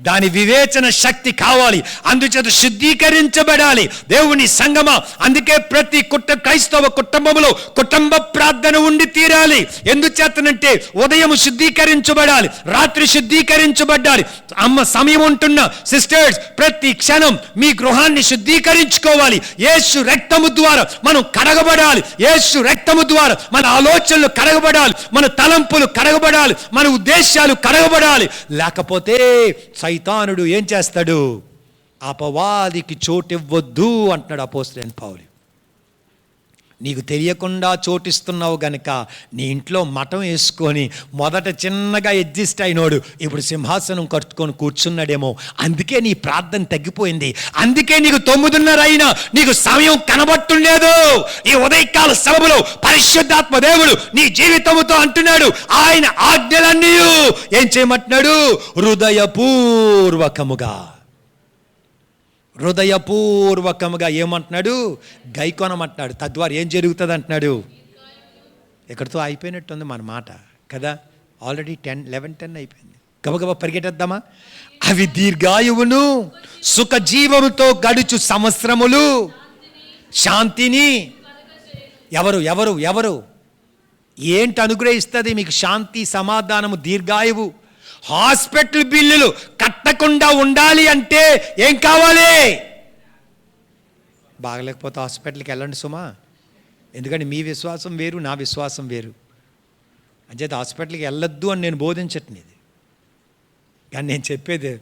[SPEAKER 1] దాని వివేచన శక్తి కావాలి. అందుచేత శుద్ధీకరించబడాలి దేవుని సంగమా. అందుకే ప్రతి క్రైస్తవ కుటుంబంలో కుటుంబ ప్రార్థన ఉండి తీరాలి. ఎందుచేతనంటే ఉదయం శుద్ధీకరించబడాలి, రాత్రి శుద్ధీకరించబడాలి. అమ్మ సమయం ఉంటున్న సిస్టర్స్ ప్రతి క్షణం మీ గృహాన్ని శుద్ధీకరించుకోవాలి. యేసు రక్తము ద్వారా మనం కడగబడాలి. యేసు రక్తము ద్వారా మన ఆలోచనలు కడగబడాలి, మన తలంపులు కడగబడాలి, మన ఉద్దేశాలు కడగబడాలి. లేకపోతే సైతానుడు ఏం చేస్తాడు? అపవాదికి చోటివ్వద్దు అంటున్నాడు అపోస్తలుడైన పౌలు. నీకు తెలియకుండా చోటిస్తున్నావు గనుక నీ ఇంట్లో మఠం వేసుకొని మొదట చిన్నగా అడ్జస్ట్ అయినోడు ఇప్పుడు సింహాసనం కట్టుకొని కూర్చున్నాడేమో. అందుకే నీ ప్రార్థన తగ్గిపోయింది. అందుకే నీకు 9:30 అయినా నీకు సమయం కనబట్టుండలేదు. ఈ ఉదయకాల సభలో పరిశుద్ధాత్మ దేవుడు నీ జీవితముతో అంటున్నాడు. ఆయన ఆజ్ఞలన్నీ ఏం చేయమంటున్నాడు? హృదయపూర్వకముగా ఏమంటున్నాడు? గైకొనమంటున్నాడు. తద్వారా ఏం జరుగుతుంది అంటున్నాడు? ఎక్కడితో అయిపోయినట్టుంది మన మాట కదా. ఆల్రెడీ 11:10 అయిపోయింది. గబగబా పరిగెట్టేద్దామా? అవి దీర్ఘాయువును సుఖజీవముతో గడుచు సంవత్సరములు శాంతిని ఎవరు ఏంటి అనుగ్రహిస్తుంది మీకు? శాంతి, సమాధానము, దీర్ఘాయువు. హాస్పిటల్ బిల్లులు కట్టకుండా ఉండాలి అంటే ఏం కావాలి? బాగలేకపోతే హాస్పిటల్కి వెళ్ళండి సుమా. ఎందుకంటే మీ విశ్వాసం వేరు, నా విశ్వాసం వేరు. అంచేత హాస్పిటల్కి వెళ్ళొద్దు అని నేను బోధించట్లేదు. కానీ నేను చెప్పేది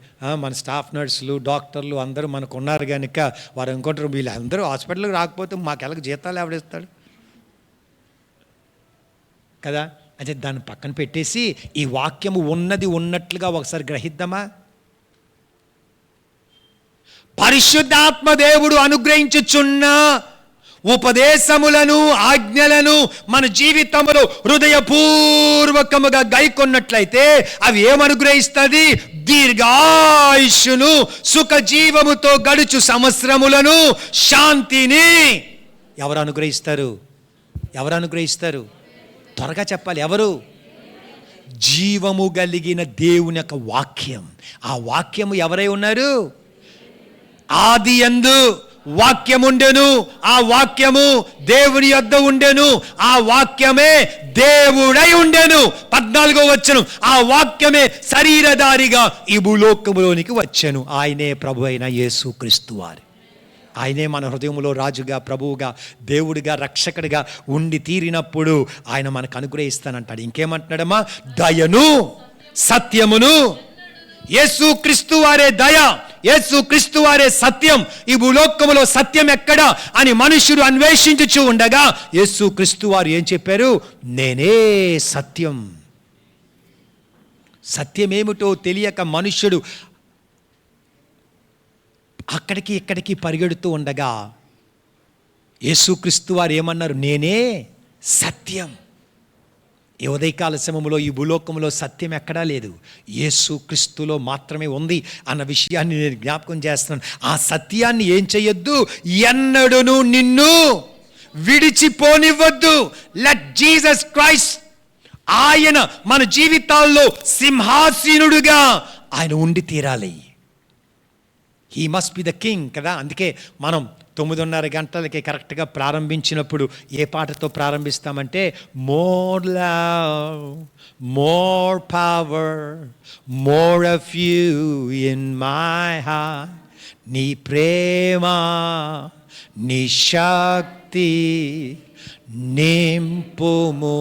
[SPEAKER 1] మన స్టాఫ్ నర్సులు, డాక్టర్లు అందరూ మనకు ఉన్నారు కనుక వారు అనుకుంటారు వీళ్ళందరూ హాస్పిటల్కి రాకపోతే మాకు ఎలాగ జీతాలు ఎవడిస్తాడు కదా. అంటే దాన్ని పక్కన పెట్టేసి ఈ వాక్యము ఉన్నది ఉన్నట్లుగా ఒకసారి గ్రహిద్దామా? పరిశుద్ధాత్మ దేవుడు అనుగ్రహించుచున్న ఉపదేశములను, ఆజ్ఞలను మన జీవితంలో హృదయపూర్వకముగా గైకొన్నట్లయితే అవి ఏమనుగ్రహిస్తుంది? దీర్ఘాయుష్ను, సుఖజీవముతో గడుచు సంవత్సరములను, శాంతిని. ఎవరు అనుగ్రహిస్తారు? త్వరగా చెప్పాలి. ఎవరు? జీవము కలిగిన దేవుని యొక్క వాక్యం. ఆ వాక్యము ఎవరై ఉన్నారు? ఆదియందు వాక్యముండెను, ఆ వాక్యము దేవుని యొద్ద ఉండెను, ఆ వాక్యమే దేవుడై ఉండెను. 14వ వచనం, ఆ వాక్యమే శరీరధారిగా ఈ భూలోకములోనికి వచ్చెను. ఆయనే ప్రభు అయిన యేసుక్రీస్తు వారు. ఆయనే మన హృదయంలో రాజుగా, ప్రభువుగా, దేవుడిగా, రక్షకుడిగా ఉండి తీరినప్పుడు ఆయన మనకు అనుగ్రహిస్తానంటాడు. ఇంకేమంటున్నాడమ్మా? దయను, సత్యమును. యేసుక్రీస్తు వారే దయ, యేసుక్రీస్తు వారే సత్యం. ఈ భూలోకములో సత్యం ఎక్కడా అని మనుషులు అన్వేషించుచూ ఉండగా యేసుక్రీస్తు వారు ఏం చెప్పారు? నేనే సత్యం. సత్యమేమిటో తెలియక మనుష్యుడు అక్కడికి ఇక్కడికి పరిగెడుతూ ఉండగా యేసుక్రీస్తు వారు ఏమన్నారు? నేనే సత్యం. ఈ ఉదయకాల సమయంలో ఈ భూలోకంలో సత్యం ఎక్కడా లేదు, యేసుక్రీస్తులో మాత్రమే ఉంది అన్న విషయాన్ని నేను జ్ఞాపకం చేస్తున్నాను. ఆ సత్యాన్ని ఏం చేయొద్దు? ఎన్నడూను నిన్ను విడిచిపోనివ్వద్దు. లెట్ జీసస్ క్రైస్ట్, ఆయన మన జీవితాల్లో సింహాసీనుడుగా ఆయన ఉండి తీరాలి. He must be the king కదా. అందుకే మనం 9:30 గంటలకి కరెక్ట్గా ప్రారంభించినప్పుడు ఏ పాటతో ప్రారంభిస్తామంటే, more love, more power, more of you in my heart. నీ ప్రేమ, నీ శక్తి నింపుము.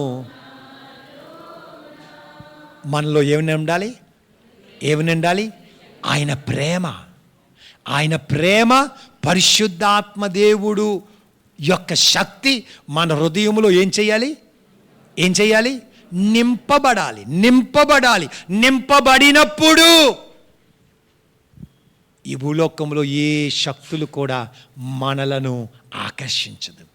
[SPEAKER 1] మనలో ఏమి ఉండాలి? ఏమి ఉండాలి? ఆయన ప్రేమ. ఆయన ప్రేమ, పరిశుద్ధాత్మ దేవుడు యొక్క శక్తి మన హృదయంలో ఏం చేయాలి? ఏం చేయాలి? నింపబడాలి. నింపబడాలి. నింపబడినప్పుడు ఈ భూలోకంలో ఏ శక్తులు కూడా మనలను ఆకర్షించదు.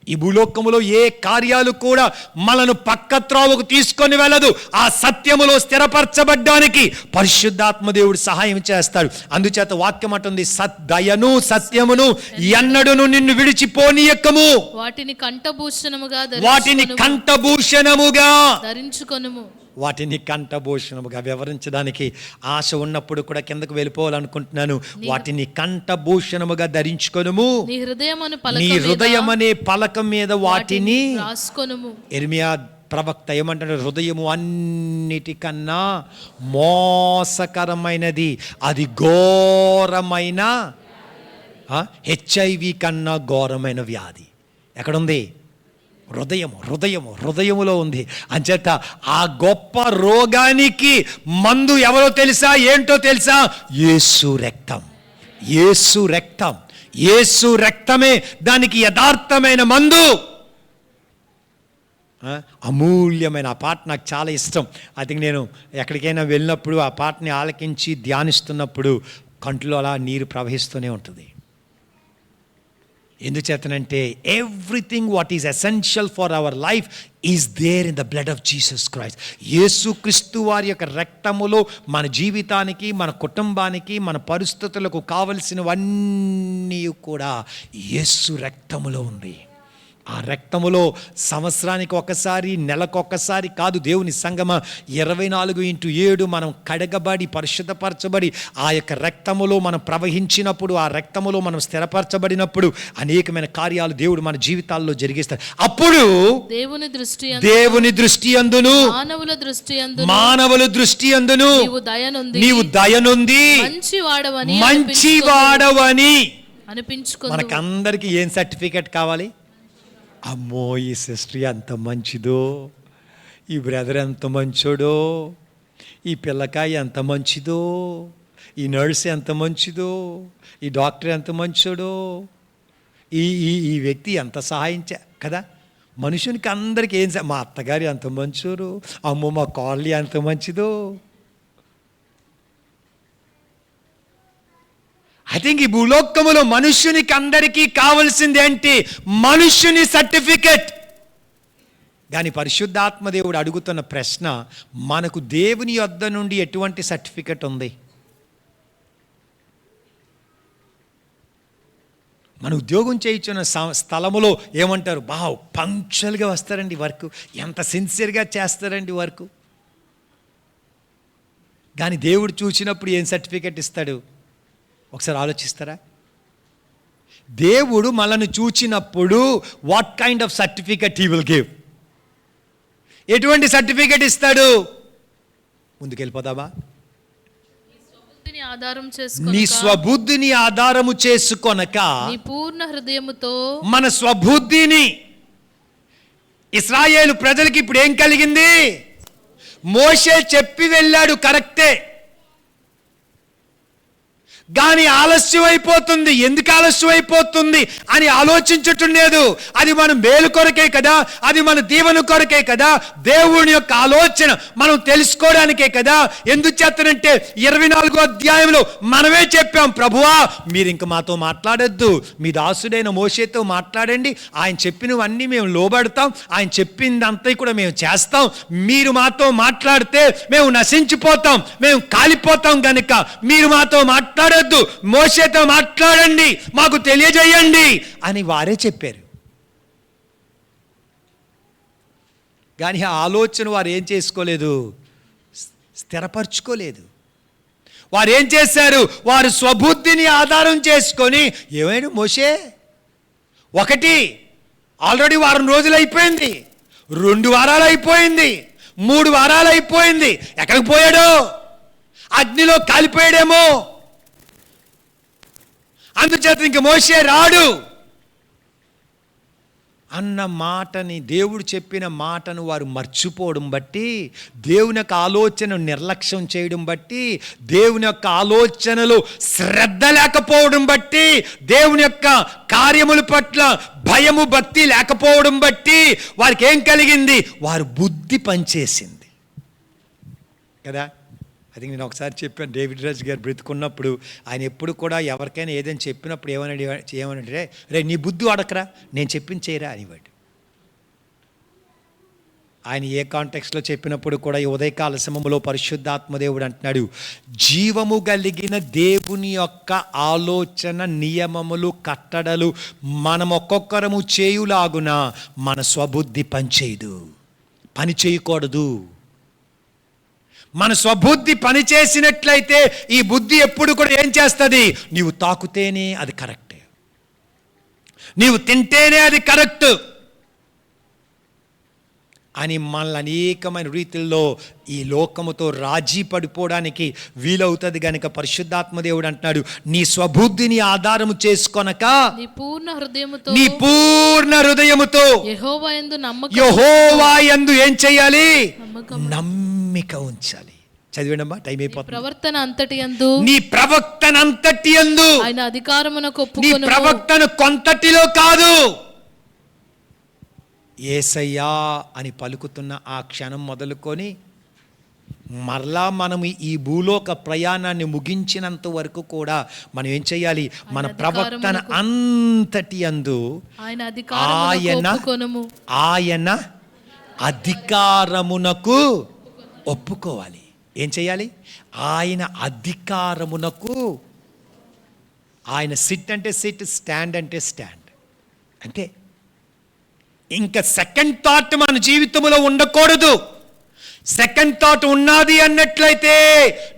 [SPEAKER 1] ఈ భూలోకములో ఏ కార్యాలు కూడా మనను పక్కత్రోవకు తీసుకొని వెళ్ళదు. ఆ సత్యములో స్థిరపరచబడ్డానికి పరిశుద్ధాత్మ దేవుడు సహాయం చేస్తాడు. అందుచేత వాక్యం అంటుంది, దయను సత్యమును ఎన్నడూను నిన్ను విడిచిపోనీయకము.
[SPEAKER 2] వాటిని కంఠభూషణముగా ధరించుకొనుము.
[SPEAKER 1] వాటిని కంఠభూషణముగా వివరించడానికి ఆశ ఉన్నప్పుడు కూడా కిందకు వెళ్ళిపోవాలనుకుంటున్నాను. వాటిని కంఠభూషణముగా ధరించుకొనుము. నీ హృదయం అనే పలకం మీద వాటిని
[SPEAKER 2] రాసుకొనుము.
[SPEAKER 1] ఇర్మియా ప్రవక్త ఏమంటాడు? హృదయము అన్నిటికన్నా మోసకరమైనది, అది ఘోరమైన HIV కన్నా ఘోరమైన వ్యాధి. ఎక్కడుంది? హృదయములో ఉంది. అంచేత ఆ గొప్ప రోగానికి మందు ఎవరో తెలుసా? ఏంటో తెలుసా? యేసు రక్తం. యేసు రక్తమే దానికి యథార్థమైన మందు. అమూల్యమైన ఆ పాట నాకు చాలా ఇష్టం. అది నేను ఎక్కడికైనా వెళ్ళినప్పుడు ఆ పాటని ఆలకించి ధ్యానిస్తున్నప్పుడు కంట్లో అలా నీరు ప్రవహిస్తూనే ఉంటుంది. ఎందుచేతనంటే everything what is essential for our life is there in the blood of Jesus Christ. యేసుక్రీస్తు వారి యొక్క రక్తములో మన జీవితానికి, మన కుటుంబానికి, మన పరిస్థితులకు కావలసినవన్నీ కూడా యేసు రక్తములో ఉంది. ఆ రక్తములో సంవత్సరానికి ఒకసారి, నెలకొకసారి కాదు, దేవుని సంగమ 24/7 మనం కడగబడి పరిశుద్ధపరచబడి ఆ యొక్క రక్తములో మనం ప్రవహించినప్పుడు, ఆ రక్తములో మనం స్థిరపరచబడినప్పుడు అనేకమైన కార్యాలు దేవుడు మన జీవితాల్లో జరిగిస్తాడు. అప్పుడు దేవుని దృష్టి అందును, మానవుల దృష్టి అందును నీవు దయనుంది మంచివాడవని అనిపించుకో. మనకందరికీ ఏం సర్టిఫికెట్ కావాలి? అమ్మో, ఈ సిస్టర్ ఎంత మంచిదో, ఈ బ్రదర్ ఎంత మంచోడో, ఈ పిల్లకాయ ఎంత మంచిదో, ఈ నర్స్ ఎంత మంచిదో, ఈ డాక్టర్ ఎంత మంచోడో, ఈ వ్యక్తి ఎంత సహాయం కదా. మనుషునికి అందరికీ ఏం, మా అత్తగారు ఎంత మంచోరు, అమ్మో మా కాలనీ ఎంత మంచిదో. ఐ థింక్ ఈ భూలోకములో మనుష్యునికి అందరికీ కావలసింది ఏంటి? మనుష్యుని సర్టిఫికెట్. కానీ పరిశుద్ధాత్మ దేవుడు అడుగుతున్న ప్రశ్న, మనకు దేవుని యొద్ద నుండి ఎటువంటి సర్టిఫికెట్ ఉంది? మన ఉద్యోగం చేయించిన స్థలములో ఏమంటారు? బావ్ పంక్చువల్గా వస్తారండి, వర్క్ ఎంత సిన్సియర్గా చేస్తారండి వర్క్. కానీ దేవుడు చూసినప్పుడు ఏం సర్టిఫికెట్ ఇస్తాడు? ఒకసారి ఆలోచిస్తారా? దేవుడు మనల్ని చూచినప్పుడు what kind of certificate he will give? ఎటువంటి సర్టిఫికెట్ ఇస్తాడు? ముందుకెళ్ళిపోదామా? నీ స్వబుద్ధిని ఆధారము చేసుకొనక
[SPEAKER 2] నీ పూర్ణ హృదయముతో.
[SPEAKER 1] మన స్వబుద్ధిని, ఇశ్రాయేలు ప్రజలకి ఇప్పుడు ఏం కలిగింది? మోషే చెప్పి వెళ్ళాడు, కరెక్టే. కానీ ఆలస్యం అయిపోతుంది. ఎందుకు ఆలస్యం అయిపోతుంది అని ఆలోచించటం లేదు. అది మన మేలు కొరకే కదా, అది మన దీవెన కొరకే కదా, దేవుని యొక్క ఆలోచన మనం తెలుసుకోవడానికే కదా. ఎందుకు చేస్తానంటే 24వ అధ్యాయంలో మనమే చెప్పాం, ప్రభువా మీరు ఇంక మాతో మాట్లాడొద్దు, మీ దాసుడైన మోషేతో మాట్లాడండి, ఆయన చెప్పినవన్నీ మేము లోబడతాం, ఆయన చెప్పిందంతా కూడా మేము చేస్తాం, మీరు మాతో మాట్లాడితే మేము నశించిపోతాం, మేము కాలిపోతాం, గనుక మీరు మాతో మాట్లాడొద్దు, మోషేతో మాట్లాడండి, మాకు తెలియజేయండి అని వారే చెప్పారు. కానీ ఆ ఆలోచన వారు ఏం చేసుకోలేదు, స్థిరపరచుకోలేదు. వారు ఏం చేశారు, వారు స్వబుద్ధిని ఆధారం చేసుకొని, ఏమైనా మోషే ఒకటి ఆల్రెడీ వారం రోజులు అయిపోయింది, 2 వారాలు అయిపోయింది, 3 వారాలు అయిపోయింది, ఎక్కడికి పోయాడో, అగ్నిలో కాలిపోయాడేమో, అందుచేత ఇంక మోషే రాడు అన్న మాటని, దేవుడు చెప్పిన మాటను వారు మర్చిపోవడం బట్టి, దేవుని యొక్క ఆలోచన నిర్లక్ష్యం చేయడం బట్టి, దేవుని యొక్క ఆలోచనలు శ్రద్ధ లేకపోవడం బట్టి, దేవుని యొక్క కార్యముల పట్ల భయము భక్తి లేకపోవడం బట్టి వారికి ఏం కలిగింది, వారు బుద్ధి పనిచేసింది కదా. అది నేను ఒకసారి చెప్పాను, డేవిడ్ రాజ్ గారు బ్రతుకున్నప్పుడు ఆయన ఎప్పుడు కూడా ఎవరికైనా ఏదైనా చెప్పినప్పుడు ఏమనంటే రే నీ బుద్ధి అడకరా, నేను చెప్పింది చేయరా అనేవాడు. ఆయన ఏ కాంటెక్స్లో చెప్పినప్పుడు కూడా ఈ ఉదయకాల సమయంలో పరిశుద్ధాత్మదేవుడు అంటున్నాడు, జీవము కలిగిన దేవుని యొక్క ఆలోచన నియమములు కట్టడలు మనం ఒక్కొక్కరము చేయులాగున మన స్వబుద్ధి పనిచేయదు, పని చేయకూడదు. మన స్వబుద్ధి పని చేసినట్లయితే ఈ బుద్ధి ఎప్పుడు కూడా ఏం చేస్తుంది, నీవు తాకుతేనే అది కరెక్ట్, నీవు తింటేనే అది కరెక్ట్ అని మనల్ని అనేకమైన రీతిల్లో ఈ లోకముతో రాజీ పడిపోవడానికి వీలవుతుంది. గనుక పరిశుద్ధాత్మదేవుడు అంటున్నాడు, నీ స్వబుద్ధిని ఆధారము చేసుకొనక
[SPEAKER 2] నీ
[SPEAKER 1] పూర్ణ హృదయముతో యెహోవా యందు ఏం చేయాలి, నమ్మిక ఉంచాలి. చదివినమ్మా, టైం అయిపోతుంది. నీ ప్రవక్తన అంతటి యందు
[SPEAKER 2] ఆయన అధికారమునకు
[SPEAKER 1] నీ ప్రవక్తను కొంతటిలో కాదు, యేసయ్యా అని పలుకుతున్న ఆ క్షణం మొదలుకొని మరలా మనము ఈ భూలోక ప్రయాణాన్ని ముగించినంత వరకు కూడా మనం ఏం చేయాలి, మన ప్రవక్తన అంతటి యందు ఆయన అధికారమునకు ఒప్పుకోవాలి. ఏం చేయాలి, ఆయన అధికారమునకు, ఆయన సిట్ అంటే సిట్, స్టాండ్ అంటే స్టాండ్. అంటే ఇంకా సెకండ్ థాట్ మన జీవితంలో ఉండకూడదు. సెకండ్ థాట్ ఉన్నది అన్నట్లయితే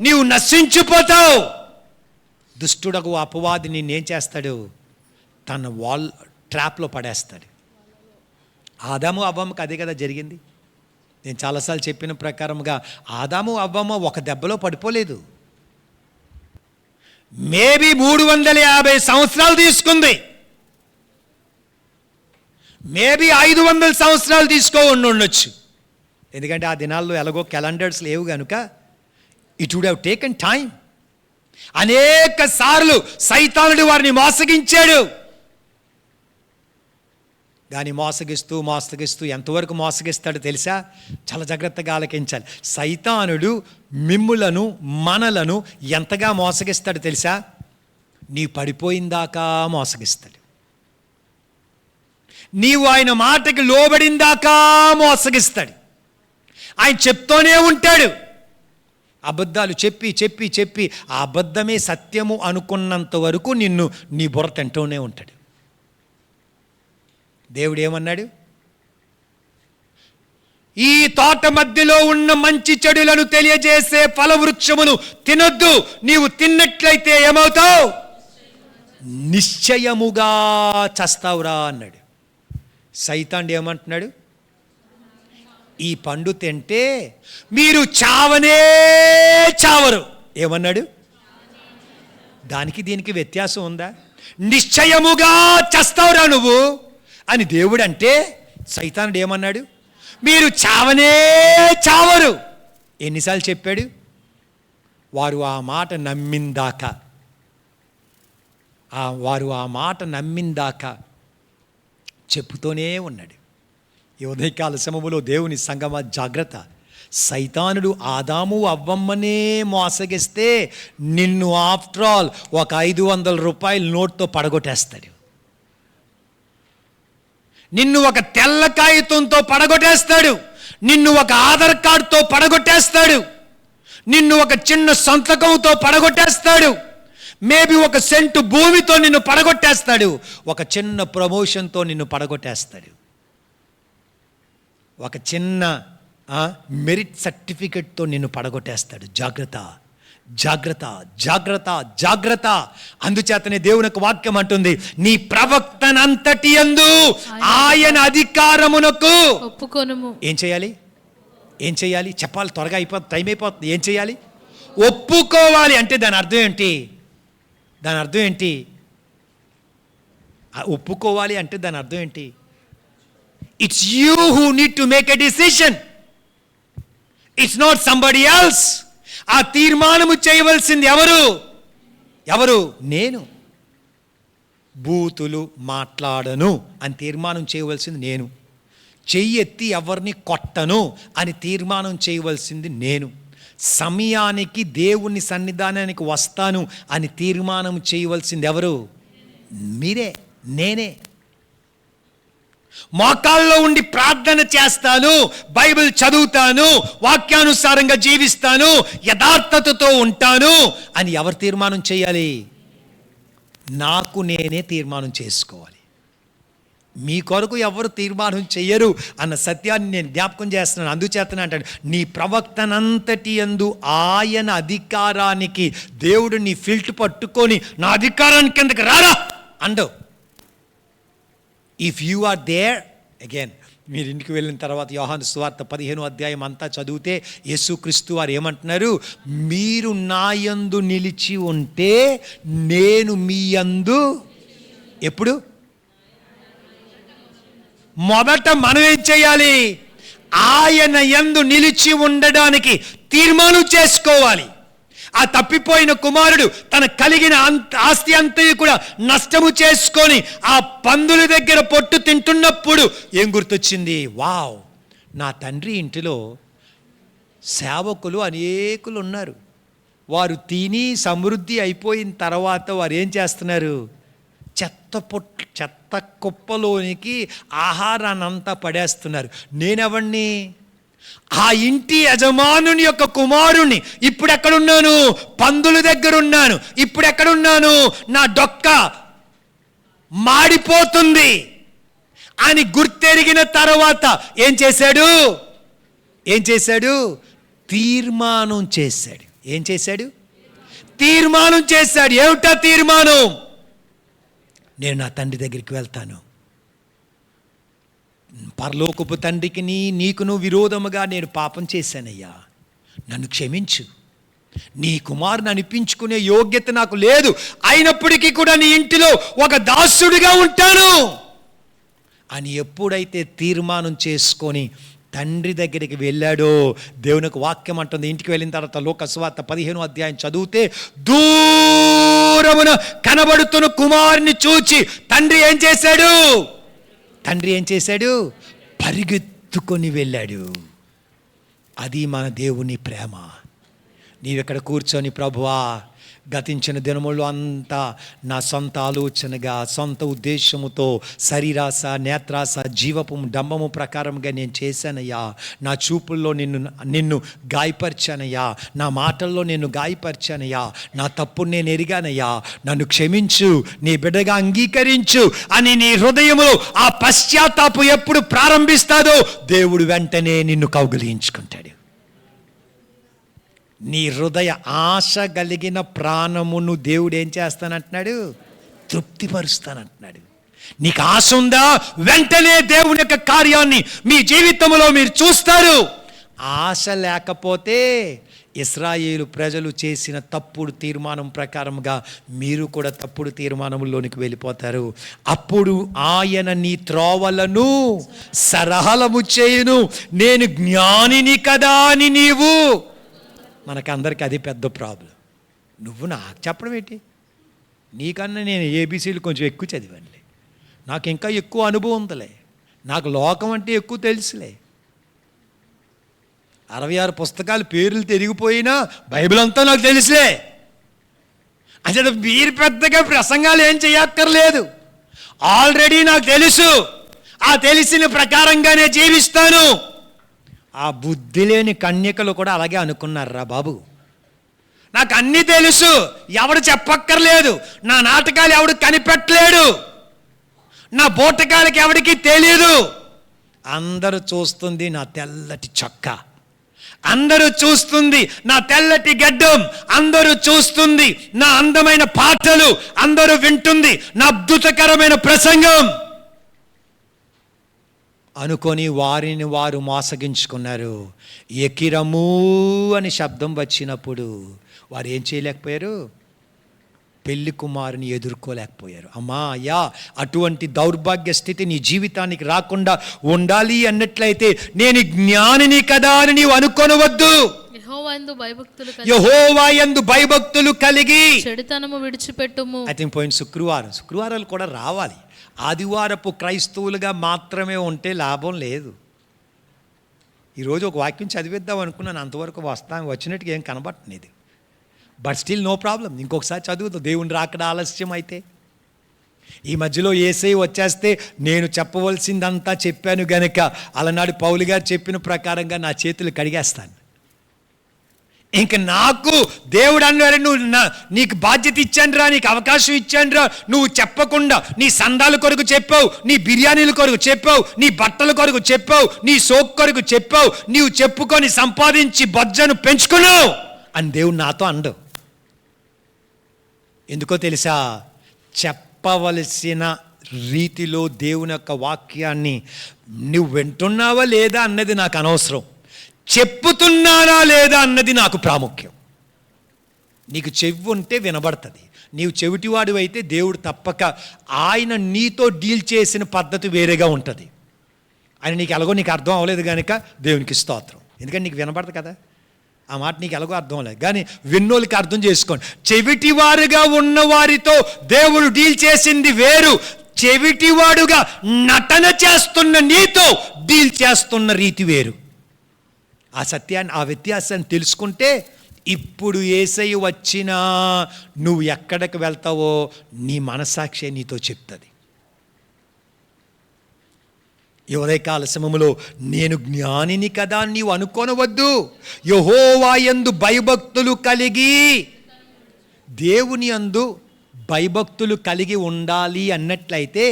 [SPEAKER 1] నీవు నశించిపోతావు. దుష్టుడగు అపవాది నిన్నేం చేస్తాడు, తన ట్రాప్లో పడేస్తాడు. ఆదాము అవ్వమ్మకి అదే కదా జరిగింది. నేను చాలాసార్లు చెప్పిన ప్రకారంగా ఆదాము అవ్వమ్మ ఒక దెబ్బలో పడిపోలేదు, మేబీ 350 సంవత్సరాలు తీసుకుంది, మేబీ 500 సంవత్సరాలు ఉండొచ్చు. ఎందుకంటే ఆ దినాల్లో ఎలాగో క్యాలెండర్స్ లేవు కనుక it would have taken time. అనేక సార్లు సైతానుడు వారిని మోసగించాడు. కానీ మోసగిస్తూ ఎంతవరకు మోసగిస్తాడో తెలుసా, చాలా జాగ్రత్తగా ఆలకించాలి. సైతానుడు మిమ్ములను మనలను ఎంతగా మోసగిస్తాడు తెలుసా, నీ పడిపోయిందాకా మోసగిస్తాడు, నీవు ఆయన మాటకి లోబడిందాకా మోసగిస్తాడు. ఆయన చెప్తూనే ఉంటాడు. అబద్ధాలు చెప్పి చెప్పి చెప్పి ఆ అబద్ధమే సత్యము అనుకున్నంత వరకు నిన్ను నీ బుర్ర తింటూనే ఉంటాడు. దేవుడు ఏమన్నాడు, ఈ తోట మధ్యలో ఉన్న మంచి చెడులను తెలియజేసే ఫలవృక్షమును తినొద్దు, నీవు తిన్నట్లయితే ఏమవుతావు, నిశ్చయముగా చస్తావురా అన్నాడు. సైతానుడు ఏమంటున్నాడు, ఈ పండు తింటే మీరు చావనే చావరు. ఏమన్నాడు, దానికి దీనికి వ్యత్యాసం ఉందా? నిశ్చయముగా చస్తావురా నువ్వు అని దేవుడు అంటే, సైతానుడు ఏమన్నాడు, మీరు చావనే చావరు. ఎన్నిసార్లు చెప్పాడు? వారు ఆ మాట నమ్మిందాక. వారు ఆ మాట నమ్మిందాకా చెప్పుతూనే ఉన్నాడు. ఈ ఉదయకాల సమములో దేవుని సంగమ జాగ్రత్త. సైతానుడు ఆదాము అవ్వమ్మనే మోసగిస్తే నిన్ను ఆఫ్టర్ ఆల్ ఒక 500 రూపాయల నోట్తో పడగొట్టేస్తాడు. నిన్ను ఒక తెల్ల కాగితంతో పడగొట్టేస్తాడు. నిన్ను ఒక ఆధార్ కార్డుతో పడగొట్టేస్తాడు. నిన్ను ఒక చిన్న సంతకంతో పడగొట్టేస్తాడు. మేబీ ఒక సెంటు భూమితో నిన్ను పడగొట్టేస్తాడు. ఒక చిన్న ప్రమోషన్తో నిన్ను పడగొట్టేస్తాడు. ఒక చిన్న మెరిట్ సర్టిఫికెట్తో నిన్ను పడగొట్టేస్తాడు. జాగ్రత్త, జాగ్రత్త, జాగ్రత్త, జాగ్రత్త. అందుచేతనే దేవుని యొక్క వాక్యం అంటుంది, నీ ప్రవక్తనంతటి యందు ఆయన అధికారమునకు
[SPEAKER 2] ఒప్పుకొనుము.
[SPEAKER 1] ఏం చేయాలి? ఏం చేయాలి? చెప్పాలి, త్వరగా అయిపోతుంది, టైం అయిపోతుంది. ఏం చేయాలి? ఒప్పుకోవాలి. అంటే దాని అర్థం ఏంటి? దాని అర్థం ఏంటి? ఒప్పుకోవాలి అంటే దాని అర్థం ఏంటి? It's you who need to make a decision. It's not somebody else. ఆ తీర్మానము చేయవలసింది ఎవరు? నేను. బూతులు మాట్లాడను అని తీర్మానం చేయవలసింది నేను. చెయ్యి ఎత్తి ఎవరిని కొట్టను అని తీర్మానం చేయవలసింది నేను. సమయానికి దేవుని సన్నిధానానికి వస్తాను అని తీర్మానం చేయవలసింది ఎవరు? మీరే, నేనే. మోకాల్లో ఉండి ప్రార్థన చేస్తాను, బైబిల్ చదువుతాను, వాక్యానుసారంగా జీవిస్తాను, యథార్థతతో ఉంటాను అని ఎవరు తీర్మానం చేయాలి? నాకు నేనే తీర్మానం చేసుకోవాలి. మీ కొరకు ఎవరు తీర్మానం చెయ్యరు అన్న సత్యాన్ని నేను జ్ఞాపకం చేస్తున్నాను. అందుచేతనే అంటాడు, నీ ప్రవక్తనంతటి యందు ఆయన అధికారానికి. దేవుడు నీ ఫిల్ట్ పట్టుకొని నా అధికారానికి కిందకి రారా అండవు. If you are there again, మీరు ఇంటికి వెళ్ళిన తర్వాత యోహాను సువార్త 15వ అధ్యాయం అంతా చదివితే యేసుక్రీస్తు వారు ఏమంటున్నారు? మీరు నా యందు నిలిచి ఉంటే నేను మీ యందు. ఎప్పుడు? మొదట మనం ఏం చేయాలి? ఆయన యందు నిలిచి ఉండడానికి తీర్మానం చేసుకోవాలి. ఆ తప్పిపోయిన కుమారుడు తన కలిగిన ఆస్తి అంతయు కూడా నష్టము చేసుకొని ఆ పందుల దగ్గర పొట్టు తింటున్నప్పుడు ఏం గుర్తొచ్చింది? వావ్, నా తండ్రి ఇంటిలో సేవకులు అనేకులు ఉన్నారు. వారు తిని సమృద్ధి అయిపోయిన తర్వాత వారు ఏం చేస్తున్నారు? చెత్త కుప్పలోనికి ఆహారాన్ని అంతా పడేస్తున్నారు. నేనెవణ్ణి? ఆ ఇంటి యజమానుని యొక్క కుమారుణ్ణి. ఇప్పుడు ఎక్కడున్నాను? పందుల దగ్గర ఉన్నాను. ఇప్పుడు ఎక్కడున్నాను? నా డొక్క మాడిపోతుంది అని గుర్తెరిగిన తర్వాత ఏం చేశాడు? తీర్మానం చేశాడు. ఏం చేశాడు? తీర్మానం చేశాడు. ఏమిటా తీర్మానం? నేను నా తండ్రి దగ్గరికి వెళ్తాను. పరలోకపు తండ్రికి నీకును విరోధముగా నేను పాపం చేశానయ్యా, నన్ను క్షమించు. నీ కుమారుని అనిపించుకునే యోగ్యత నాకు లేదు, అయినప్పటికీ కూడా నీ ఇంటిలో ఒక దాసుడిగా ఉంటాను అని ఎప్పుడైతే తీర్మానం చేసుకొని తండ్రి దగ్గరికి వెళ్ళాడో, దేవునికి వాక్యం అంటుంది, ఇంటికి వెళ్ళిన తర్వాత లోక సువార్త 15వ అధ్యాయం చదివితే, దూరమున కనబడుతున్న కుమారుని చూచి తండ్రి ఏం చేశాడు? పరిగెత్తుకొని వెళ్ళాడు. అది మన దేవుని ప్రేమ. నీవెక్కడ కూర్చొని, ప్రభువా, గతించిన దినముల్లో అంతా నా సొంత ఆలోచనగా, సొంత ఉద్దేశముతో, శరీరాశ, నేత్రాశ, జీవపు డంబము ప్రకారంగా నేను చేశానయ్యా. నా చూపుల్లో నిన్ను గాయపరిచానయ్యా, నా మాటల్లో నిన్ను గాయపరిచానయ్యా, నా తప్పును నేను ఎరిగానయ్యా, నన్ను క్షమించు, నీ బిడ్డగా అంగీకరించు అని నీ హృదయములో ఆ పశ్చాత్తాపు ఎప్పుడు ప్రారంభిస్తాదో దేవుడు వెంటనే నిన్ను కౌగిలించుకుంటాడు. నీ హృదయ ఆశ కలిగిన ప్రాణమును దేవుడు ఏం చేస్తానంటున్నాడు? తృప్తిపరుస్తానంటున్నాడు. నీకు ఆశ ఉందా? వెంటనే దేవుని యొక్క కార్యాన్ని మీ జీవితంలో మీరు చూస్తారు. ఆశ లేకపోతే ఇశ్రాయేలు ప్రజలు చేసిన తప్పుడు తీర్మానం ప్రకారంగా మీరు కూడా తప్పుడు తీర్మానంలోనికి వెళ్ళిపోతారు. అప్పుడు ఆయన నీ త్రోవలను సరళము చేయును, నేను జ్ఞానిని కదా అని నీవు. మనకందరికి అది పెద్ద ప్రాబ్లం. నువ్వు నాకు చెప్పడం ఏంటి? నీకన్నా నేను ఏబీసీలు కొంచెం ఎక్కువ చదివానులే, నాకు ఇంకా ఎక్కువ అనుభవం ఉందిలే, నాకు లోకం అంటే ఎక్కువ తెలుసులే. 66 పుస్తకాలు పేర్లు తిరిగిపోయినా బైబిల్ అంతా నాకు తెలుసులే. అసలు మీరు పెద్దగా ప్రసంగాలు ఏం చేయక్కర్లేదు, ఆల్రెడీ నాకు తెలుసు, ఆ తెలిసిన ప్రకారంగానే జీవిస్తాను. ఆ బుద్ధి లేని కన్యకలు కూడా అలాగే అనుకున్నారా బాబు, నాకు అన్నీ తెలుసు, ఎవడు చెప్పక్కర్లేదు, నా నాటకాలు ఎవడు కనిపెట్టలేడు, నా బోటకాలకి ఎవడికి తెలియదు. అందరూ చూస్తుంది నా తెల్లటి చొక్కా, అందరూ చూస్తుంది నా తెల్లటి గడ్డం, అందరూ చూస్తుంది నా అందమైన పాటలు, అందరూ వింటుంది నా అద్భుతకరమైన ప్రసంగం అనుకొని వారిని వారు మోసగించుకున్నారు. ఎకిరము అని శబ్దం వచ్చినప్పుడు వారు ఏం చేయలేకపోయారు, పెళ్లి కుమారుని ఎదుర్కోలేకపోయారు. అమ్మా అయ్యా, అటువంటి దౌర్భాగ్య స్థితి నీ జీవితానికి రాకుండా ఉండాలి అన్నట్లయితే నేను జ్ఞానిని కదా అని నీవు అనుకొనవద్దు. యెహోవా యందు భయభక్తులు కలిగి
[SPEAKER 2] చెడుతనము విడిచిపెట్టుము.
[SPEAKER 1] ఐ థింక్ పోయిన శుక్రవారాలు కూడా రావాలి. ఆదివారపు క్రైస్తవులుగా మాత్రమే ఉంటే లాభం లేదు. ఈరోజు ఒక వాక్యం చదివిద్దాం అనుకున్నాను, అంతవరకు వచ్చినట్టుగా ఏం కనబట్టలేదు. బట్ స్టిల్ నో ప్రాబ్లం, ఇంకొకసారి చదువుతాం. దేవుని రాకడ ఆలస్యం అయితే ఈ మధ్యలో యేసయ్య వచ్చేస్తే నేను చెప్పవలసిందంతా చెప్పాను గనక అలనాడు పౌలు గారు చెప్పిన ప్రకారంగా నా చేతులు కడిగేస్తాను. ఇంక నాకు దేవుడు అన్నారు, నీకు బాధ్యత ఇచ్చానురా, నీకు అవకాశం ఇచ్చానురా, నువ్వు చెప్పకుండా నీ సందాల కొరకు చెప్పావు, నీ బిర్యానీల కొరకు చెప్పావు, నీ బట్టల కొరకు చెప్పావు, నీ సోక్ కొరకు చెప్పావు, నీవు చెప్పుకొని సంపాదించి బొజ్జను పెంచుకున్నావు అని దేవుడు నాతో అండు. ఎందుకో తెలుసా, చెప్పవలసిన రీతిలో దేవుని యొక్క వాక్యాన్ని నువ్వు వింటున్నావా లేదా అన్నది నాకు అనవసరం, చెప్పుతున్నానా లేదా అన్నది నాకు ప్రాముఖ్యం. నీకు చెవి ఉంటే వినబడుతుంది. నీవు చెవిటివాడు అయితే దేవుడు తప్పక ఆయన నీతో డీల్ చేసిన పద్ధతి వేరేగా ఉంటుంది. ఆయన నీకు ఎలాగో నీకు అర్థం అవ్వలేదు కనుక దేవునికి స్తోత్రం, ఎందుకంటే నీకు వినబడదు కదా. ఆ మాట నీకు ఎలాగో అర్థం అవ్వలేదు, కానీ విన్నోళ్ళకి అర్థం చేసుకోండి. చెవిటివారుగా ఉన్న వారితో దేవుడు డీల్ చేసింది వేరు, చెవిటివాడుగా నటన చేస్తున్న నీతో డీల్ చేస్తున్న రీతి వేరు. ఆ సత్యాన్ని, ఆ వ్యత్యాసాన్ని తెలుసుకుంటే ఇప్పుడు యేసయ్య వచ్చినా నువ్వు ఎక్కడికి వెళ్తావో నీ మనస్సాక్షి నీతో చెప్తుంది. ఈ ఉదయకాల సమయంలో నేను జ్ఞానిని కదా నీవు అనుకోనవద్దు. యెహోవా యందు భయభక్తులు కలిగి, దేవుని యందు భయభక్తులు కలిగి ఉండాలి అన్నట్లయితే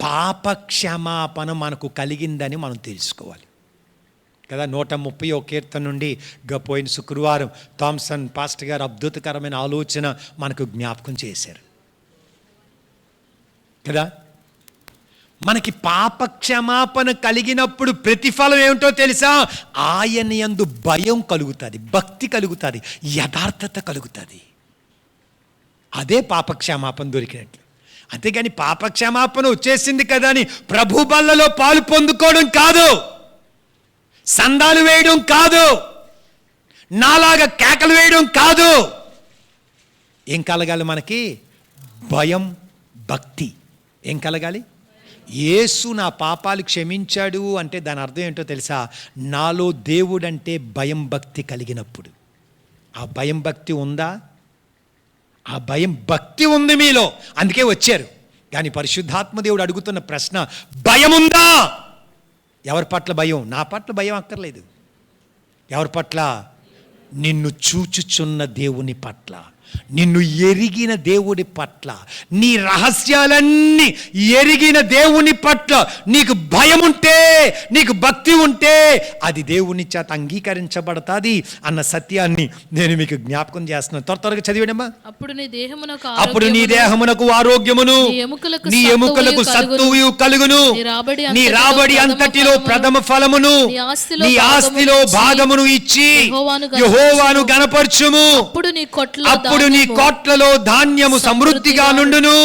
[SPEAKER 1] పాపక్షమాపణ మనకు కలిగిందని మనం తెలుసుకోవాలి కదా. 130వ కీర్తన నుండి పోయిన శుక్రవారం థామ్సన్ పాస్టర్ గారు అద్భుతకరమైన ఆలోచన మనకు జ్ఞాపకం చేశారు కదా. మనకి పాపక్షమాపణ కలిగినప్పుడు ప్రతిఫలం ఏమిటో తెలుసా, ఆయన యందు భయం కలుగుతుంది, భక్తి కలుగుతుంది, యథార్థత కలుగుతుంది. అదే పాపక్షమాపణ దొరికినట్లు. అంతేగాని పాపక్షమాపణ వచ్చేసింది కదా అని ప్రభు బల్లలో పాలు పొందుకోవడం కాదు, సందాలు వేయడం కాదు, నాలాగా కేకలు వేయడం కాదు. ఏం కలగాలి మనకి? భయం, భక్తి. ఏం కలగాలి? యేసు నా పాపాలు క్షమించాడు అంటే దాని అర్థం ఏంటో తెలుసా, నాలో దేవుడంటే భయం భక్తి కలిగినప్పుడు. ఆ భయం భక్తి ఉందా? ఆ భయం భక్తి ఉంది మీలో, అందుకే వచ్చారు. కానీ పరిశుద్ధాత్మ దేవుడు అడుగుతున్న ప్రశ్న, భయం ఉందా? ఎవరి పట్ల భయం? నా పట్ల భయం అక్కర్లేదు. ఎవరి పట్ల? నిన్ను చూచుచున్న దేవుని పట్ల, నిన్ను ఎరిగిన దేవుడి పట్ల, నీ రహస్యాలన్నీ ఎరిగిన దేవుని పట్ల నీకు భయం ఉంటే, నీకు భక్తి ఉంటే అది దేవుని చేత అంగీకరించబడతాది అన్న సత్యాన్ని నేను మీకు జ్ఞాపకం చేస్తున్నాను. త్వరగా చదివేడమ్మా.
[SPEAKER 2] అప్పుడు
[SPEAKER 1] నీ దేహమునకు ఆరోగ్యమును, నీ ఎముకలకు సత్తువు కలుగును, నీ రాబడి అంతటిలో ప్రథమ ఫలమును, నీ ఆస్తిలో భాగమును ఇచ్చి యెహోవాను గణపరచుము. అప్పుడు నీ కోట్లలో ధాన్యము సమృద్ధిగా నుండును,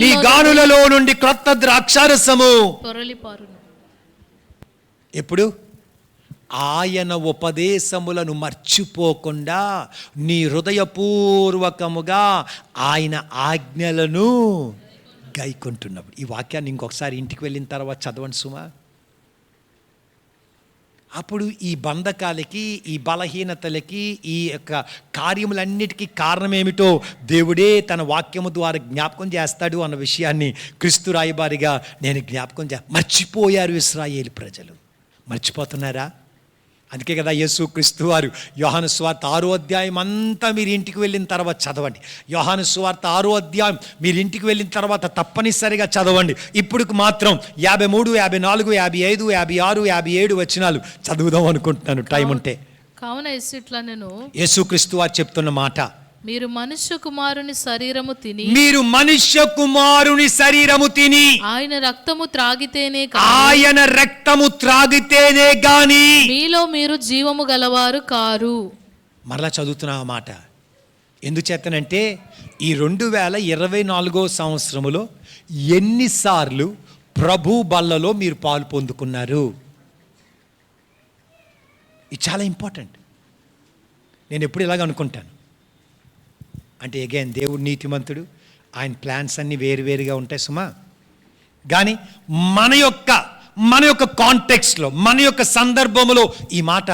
[SPEAKER 1] నీ గానులలో నుండి క్రొత్త ద్రాక్షారసము. ఎప్పుడు? ఆయన ఉపదేశములను మర్చిపోకుండా నీ హృదయపూర్వకముగా ఆయన ఆజ్ఞలను గైకొంటున్నప్పుడు. ఈ వాక్యాన్ని ఇంకొకసారి ఇంటికి వెళ్ళిన తర్వాత చదవండి సుమా. అప్పుడు ఈ బంధకాలకి, ఈ బలహీనతలకి, ఈ యొక్క కార్యములన్నిటికీ కారణమేమిటో దేవుడే తన వాక్యము ద్వారా జ్ఞాపకం చేస్తాడు అన్న విషయాన్ని క్రీస్తు రాయబారిగా నేను జ్ఞాపకం మర్చిపోయారు ఇశ్రాయేలు ప్రజలు. మర్చిపోతున్నారా? అందుకే కదా యేసు క్రీస్తు వారు యోహాను సువార్త 6వ అధ్యాయం అంతా మీరు ఇంటికి వెళ్ళిన తర్వాత చదవండి. యోహాను సువార్త 6వ అధ్యాయం మీరు ఇంటికి వెళ్ళిన తర్వాత తప్పనిసరిగా చదవండి. ఇప్పుడు మాత్రం 53, 54, 55, 56, 57 వచనాలు చదువుదాం అనుకుంటున్నాను టైం ఉంటే.
[SPEAKER 2] కావున ఇట్లా నేను
[SPEAKER 1] యేసుక్రీస్తు వారు చెప్తున్న మాట,
[SPEAKER 2] మీరు మనుష్య కుమారుని శరీరము తిని,
[SPEAKER 1] మీరు మనుష్య కుమారుని శరీరము తిని
[SPEAKER 2] ఆయన రక్తము త్రాగితేనే
[SPEAKER 1] ఆయన రక్తము త్రాగితేనే గాని
[SPEAKER 2] మీలో మీరు జీవము గలవారు కారు.
[SPEAKER 1] మరలా చదువుతున్నా ఆ మాట. ఎందుచేతనంటే ఈ 2024 సంవత్సరములో ఎన్నిసార్లు ప్రభు బల్లలో మీరు పాలు పొందుకున్నారు? ఇది చాలా ఇంపార్టెంట్. నేను ఎప్పుడు ఇలాగ అనుకుంటాను అంటే, అగైన్ దేవుడు నీతిమంతుడు, ఆయన ప్లాన్స్ అన్నీ వేరువేరుగా ఉంటాయి సుమా. కానీ మన యొక్క కాంటెక్స్ట్లో, మన యొక్క సందర్భంలో ఈ మాట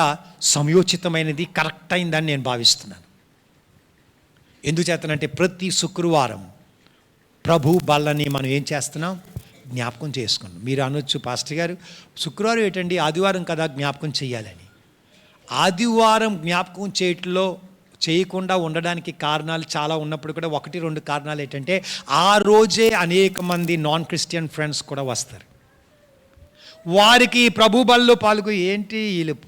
[SPEAKER 1] సమయోచితమైనది, కరెక్ట్ అయిందని నేను భావిస్తున్నాను. ఎందుచేతనంటే ప్రతి శుక్రవారం ప్రభు బల్లని మనం ఏం చేస్తున్నాం? జ్ఞాపకం చేసుకున్నాం. మీరు అనొచ్చు, పాస్టర్ గారు శుక్రవారం ఏంటండి, ఆదివారం కదా జ్ఞాపకం చేయాలని. ఆదివారం జ్ఞాపకం చేయకుండా ఉండడానికి కారణాలు చాలా ఉన్నప్పుడు కూడా 1-2 కారణాలు ఏంటంటే, ఆ రోజే అనేక మంది నాన్ క్రిస్టియన్ ఫ్రెండ్స్ కూడా వస్తారు. వారికి ప్రభు బల్లో ఏంటి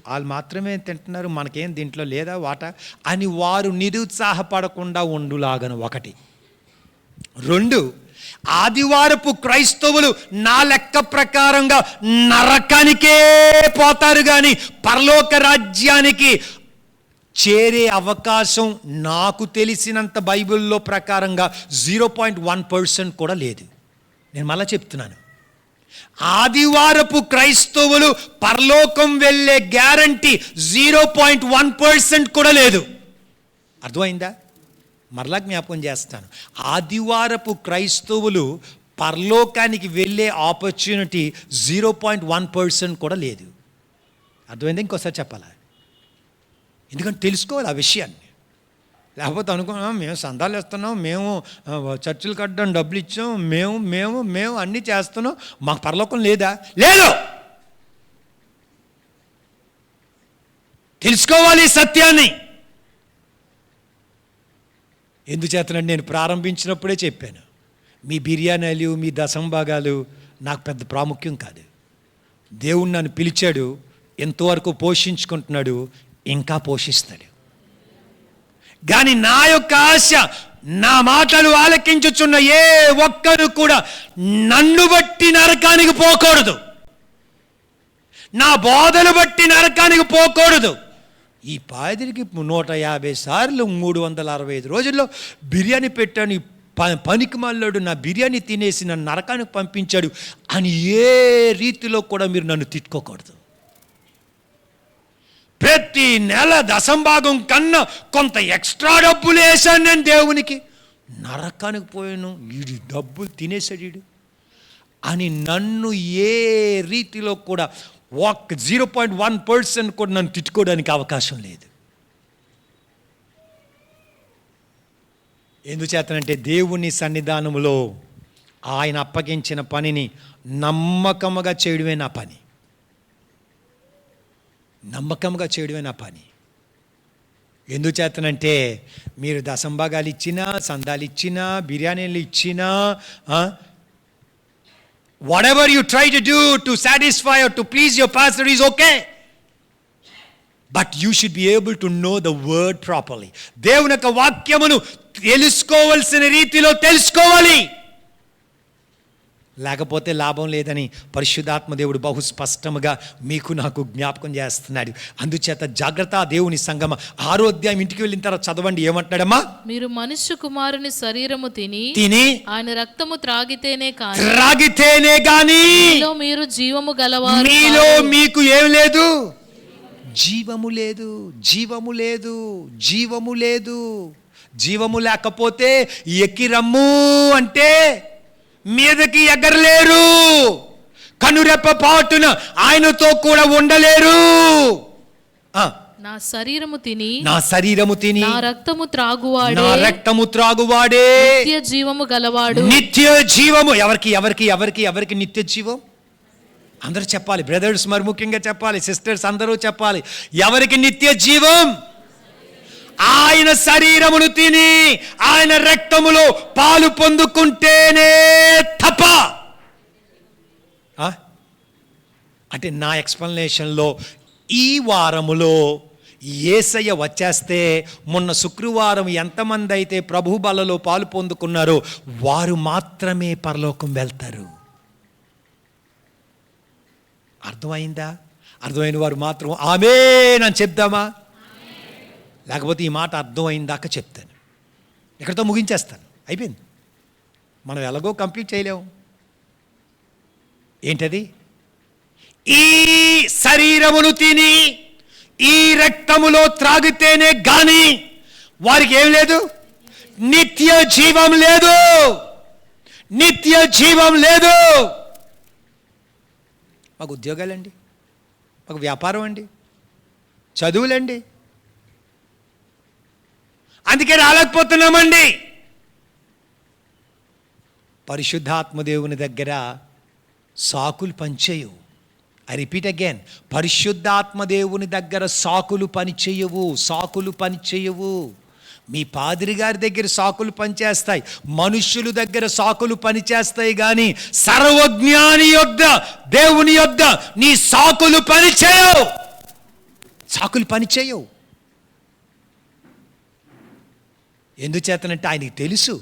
[SPEAKER 1] వాళ్ళు మాత్రమే తింటున్నారు, మనకేం దీంట్లో లేదా వాటా అని వారు నిరుత్సాహపడకుండా ఉండులాగను 1. 2, ఆదివారపు క్రైస్తవులు నా లెక్క ప్రకారంగా నరకానికే పోతారు కానీ పరలోక రాజ్యానికి చేరే అవకాశం నాకు తెలిసినంత బైబిల్లో ప్రకారంగా 0.1% కూడా లేదు. నేను మళ్ళా చెప్తున్నాను, ఆదివారపు క్రైస్తవులు పరలోకం వెళ్ళే గ్యారంటీ 0.1% కూడా లేదు. అర్థమైందా? మరలా జ్ఞాపకం చేస్తాను, ఆదివారపు క్రైస్తవులు పరలోకానికి వెళ్ళే ఆపర్చునిటీ 0.1% కూడా లేదు. అర్థమైందా? ఇంకోసారి చెప్పాలా? ఎందుకంటే తెలుసుకోవాలి ఆ విషయాన్ని. లేకపోతే అనుకున్నాం మేము సందాలు వేస్తున్నాం, మేము చర్చిలు కట్టడం డబ్బులు ఇచ్చాం, మేము అన్నీ చేస్తున్నాం, మాకు పరలోకం లేదా? లేదు. తెలుసుకోవాలి సత్యాన్ని. ఎందుచేతనంటే నేను ప్రారంభించినప్పుడే చెప్పాను, మీ బిర్యానీలు, మీ దశంభాగాలు నాకు పెద్ద ప్రాముఖ్యం కాదు. దేవుడు నన్ను పిలిచాడు, ఎంతవరకు పోషించుకుంటున్నాడు, ఇంకా పోషిస్తాడు. కానీ నా యొక్క ఆశ, నా మాటలు ఆలకించుచున్న ఏ ఒక్కరు కూడా నన్ను బట్టి నరకానికి పోకూడదు, నా బోధను బట్టి నరకానికి పోకూడదు. ఈ పాదిరికి 150 సార్లు 365 రోజుల్లో బిర్యానీ పెట్టాను, పనికి మళ్ళాడు నా బిర్యానీ తినేసి నన్ను నరకానికి పంపించాడు అని ఏ రీతిలో కూడా మీరు నన్ను తిట్టుకోకూడదు. ప్రతి నెల దశంభాగం కన్నా కొంత ఎక్స్ట్రా డబ్బులు వేశాను నేను దేవునికి, నరకానికి పోయాను, వీడి డబ్బులు తినేసాడు వీడు అని నన్ను ఏ రీతిలో కూడా 0.1% కూడా నన్ను తిట్టుకోవడానికి అవకాశం లేదు. ఎందుచేతనంటే దేవుని సన్నిధానములో ఆయన అప్పగించిన పనిని నమ్మకముగా చేయడమే నా పని. నమ్మకంగా చేయడమే నా పని. ఎందుచేతనంటే మీరు దశంభాగాలు ఇచ్చినా, సందాలు ఇచ్చినా, బిర్యానీలు ఇచ్చినా, whatever you try to do to satisfy or to please your pastor is okay, but you should be able to know the word properly. దేవుని యొక్క వాక్యమును తెలుసుకోవాల్సిన రీతిలో తెలుసుకోవాలి, లేకపోతే లాభం లేదని పరిశుద్ధాత్మ దేవుడు బహు స్పష్టముగా మీకు నాకు జ్ఞాపకం చేస్తున్నాడు. అందుచేత జాగ్రత్త దేవుని సంగమ. 6వ అధ్యాయం ఇంటికి వెళ్ళిన తర్వాత చదవండి, ఏమంటాడమ్మా?
[SPEAKER 2] మీరు మనుష్య కుమారుని శరీరము తిని ఆయన రక్తము త్రాగితేనే గాని
[SPEAKER 1] మీలో
[SPEAKER 2] మీరు జీవము గలవారు.
[SPEAKER 1] మీలో మీకు ఏం లేదు? జీవము లేదు, జీవము లేదు, జీవము లేదు. జీవము లేకపోతే ఎక్కిరమ్ము అంటే మీదకి ఎగరలేరు, కనురెప్ప పాటున ఆయనతో కూడా ఉండలేరు.
[SPEAKER 2] నా శరీరము తిని
[SPEAKER 1] నా
[SPEAKER 2] రక్తము త్రాగువాడే నిత్య జీవము గలవాడు.
[SPEAKER 1] నిత్య జీవము ఎవరికి ఎవరికి ఎవరికి ఎవరికి నిత్య జీవం? అందరూ చెప్పాలి, బ్రదర్స్ మరి ముఖ్యంగా చెప్పాలి, సిస్టర్స్ అందరూ చెప్పాలి. ఎవరికి నిత్య జీవం? ఆయన శరీరమును తిని ఆయన రక్తములో పాలు పొందుకుంటేనే తప్ప. అంటే నా ఎక్స్ప్లెనేషన్లో ఈ వారములో యేసయ్య వచ్చేస్తే, మొన్న శుక్రవారం ఎంతమంది అయితే ప్రభు బలలో పాలు పొందుకున్నారో వారు మాత్రమే పరలోకం వెళ్తారు. అర్థమైందా? అర్థమైన వారు మాత్రం ఆమేన్ అని చెప్దామా? లేకపోతే ఈ మాట అర్థమైందాక చెప్తాను, ఇక్కడితో ముగించేస్తాను, అయిపోయింది. మనం ఎలాగో కంప్లీట్ చేయలేము. ఏంటది? ఈ శరీరమును తిని ఈ రక్తములో త్రాగితేనే గాని వారికి ఏం లేదు, నిత్య జీవం లేదు, నిత్య జీవం లేదు. మాకు ఉద్యోగాలండి, మాకు వ్యాపారం అండి, చదువులండి, అందుకే రాలేకపోతున్నామండి. పరిశుద్ధాత్మదేవుని దగ్గర సాకులు పనిచేయవు. ఐ రిపీట్ అగైన్, పరిశుద్ధాత్మదేవుని దగ్గర సాకులు పనిచేయవు, సాకులు పనిచేయవు. మీ పాదిరి గారి దగ్గర సాకులు పనిచేస్తాయి, మనుష్యుల దగ్గర సాకులు పనిచేస్తాయి, కానీ సర్వజ్ఞాని యొద్ద దేవుని యొద్ద నీ సాకులు పనిచేయవు, సాకులు పనిచేయవు. ఎందుచేతనంటే ఆయనకి తెలుసు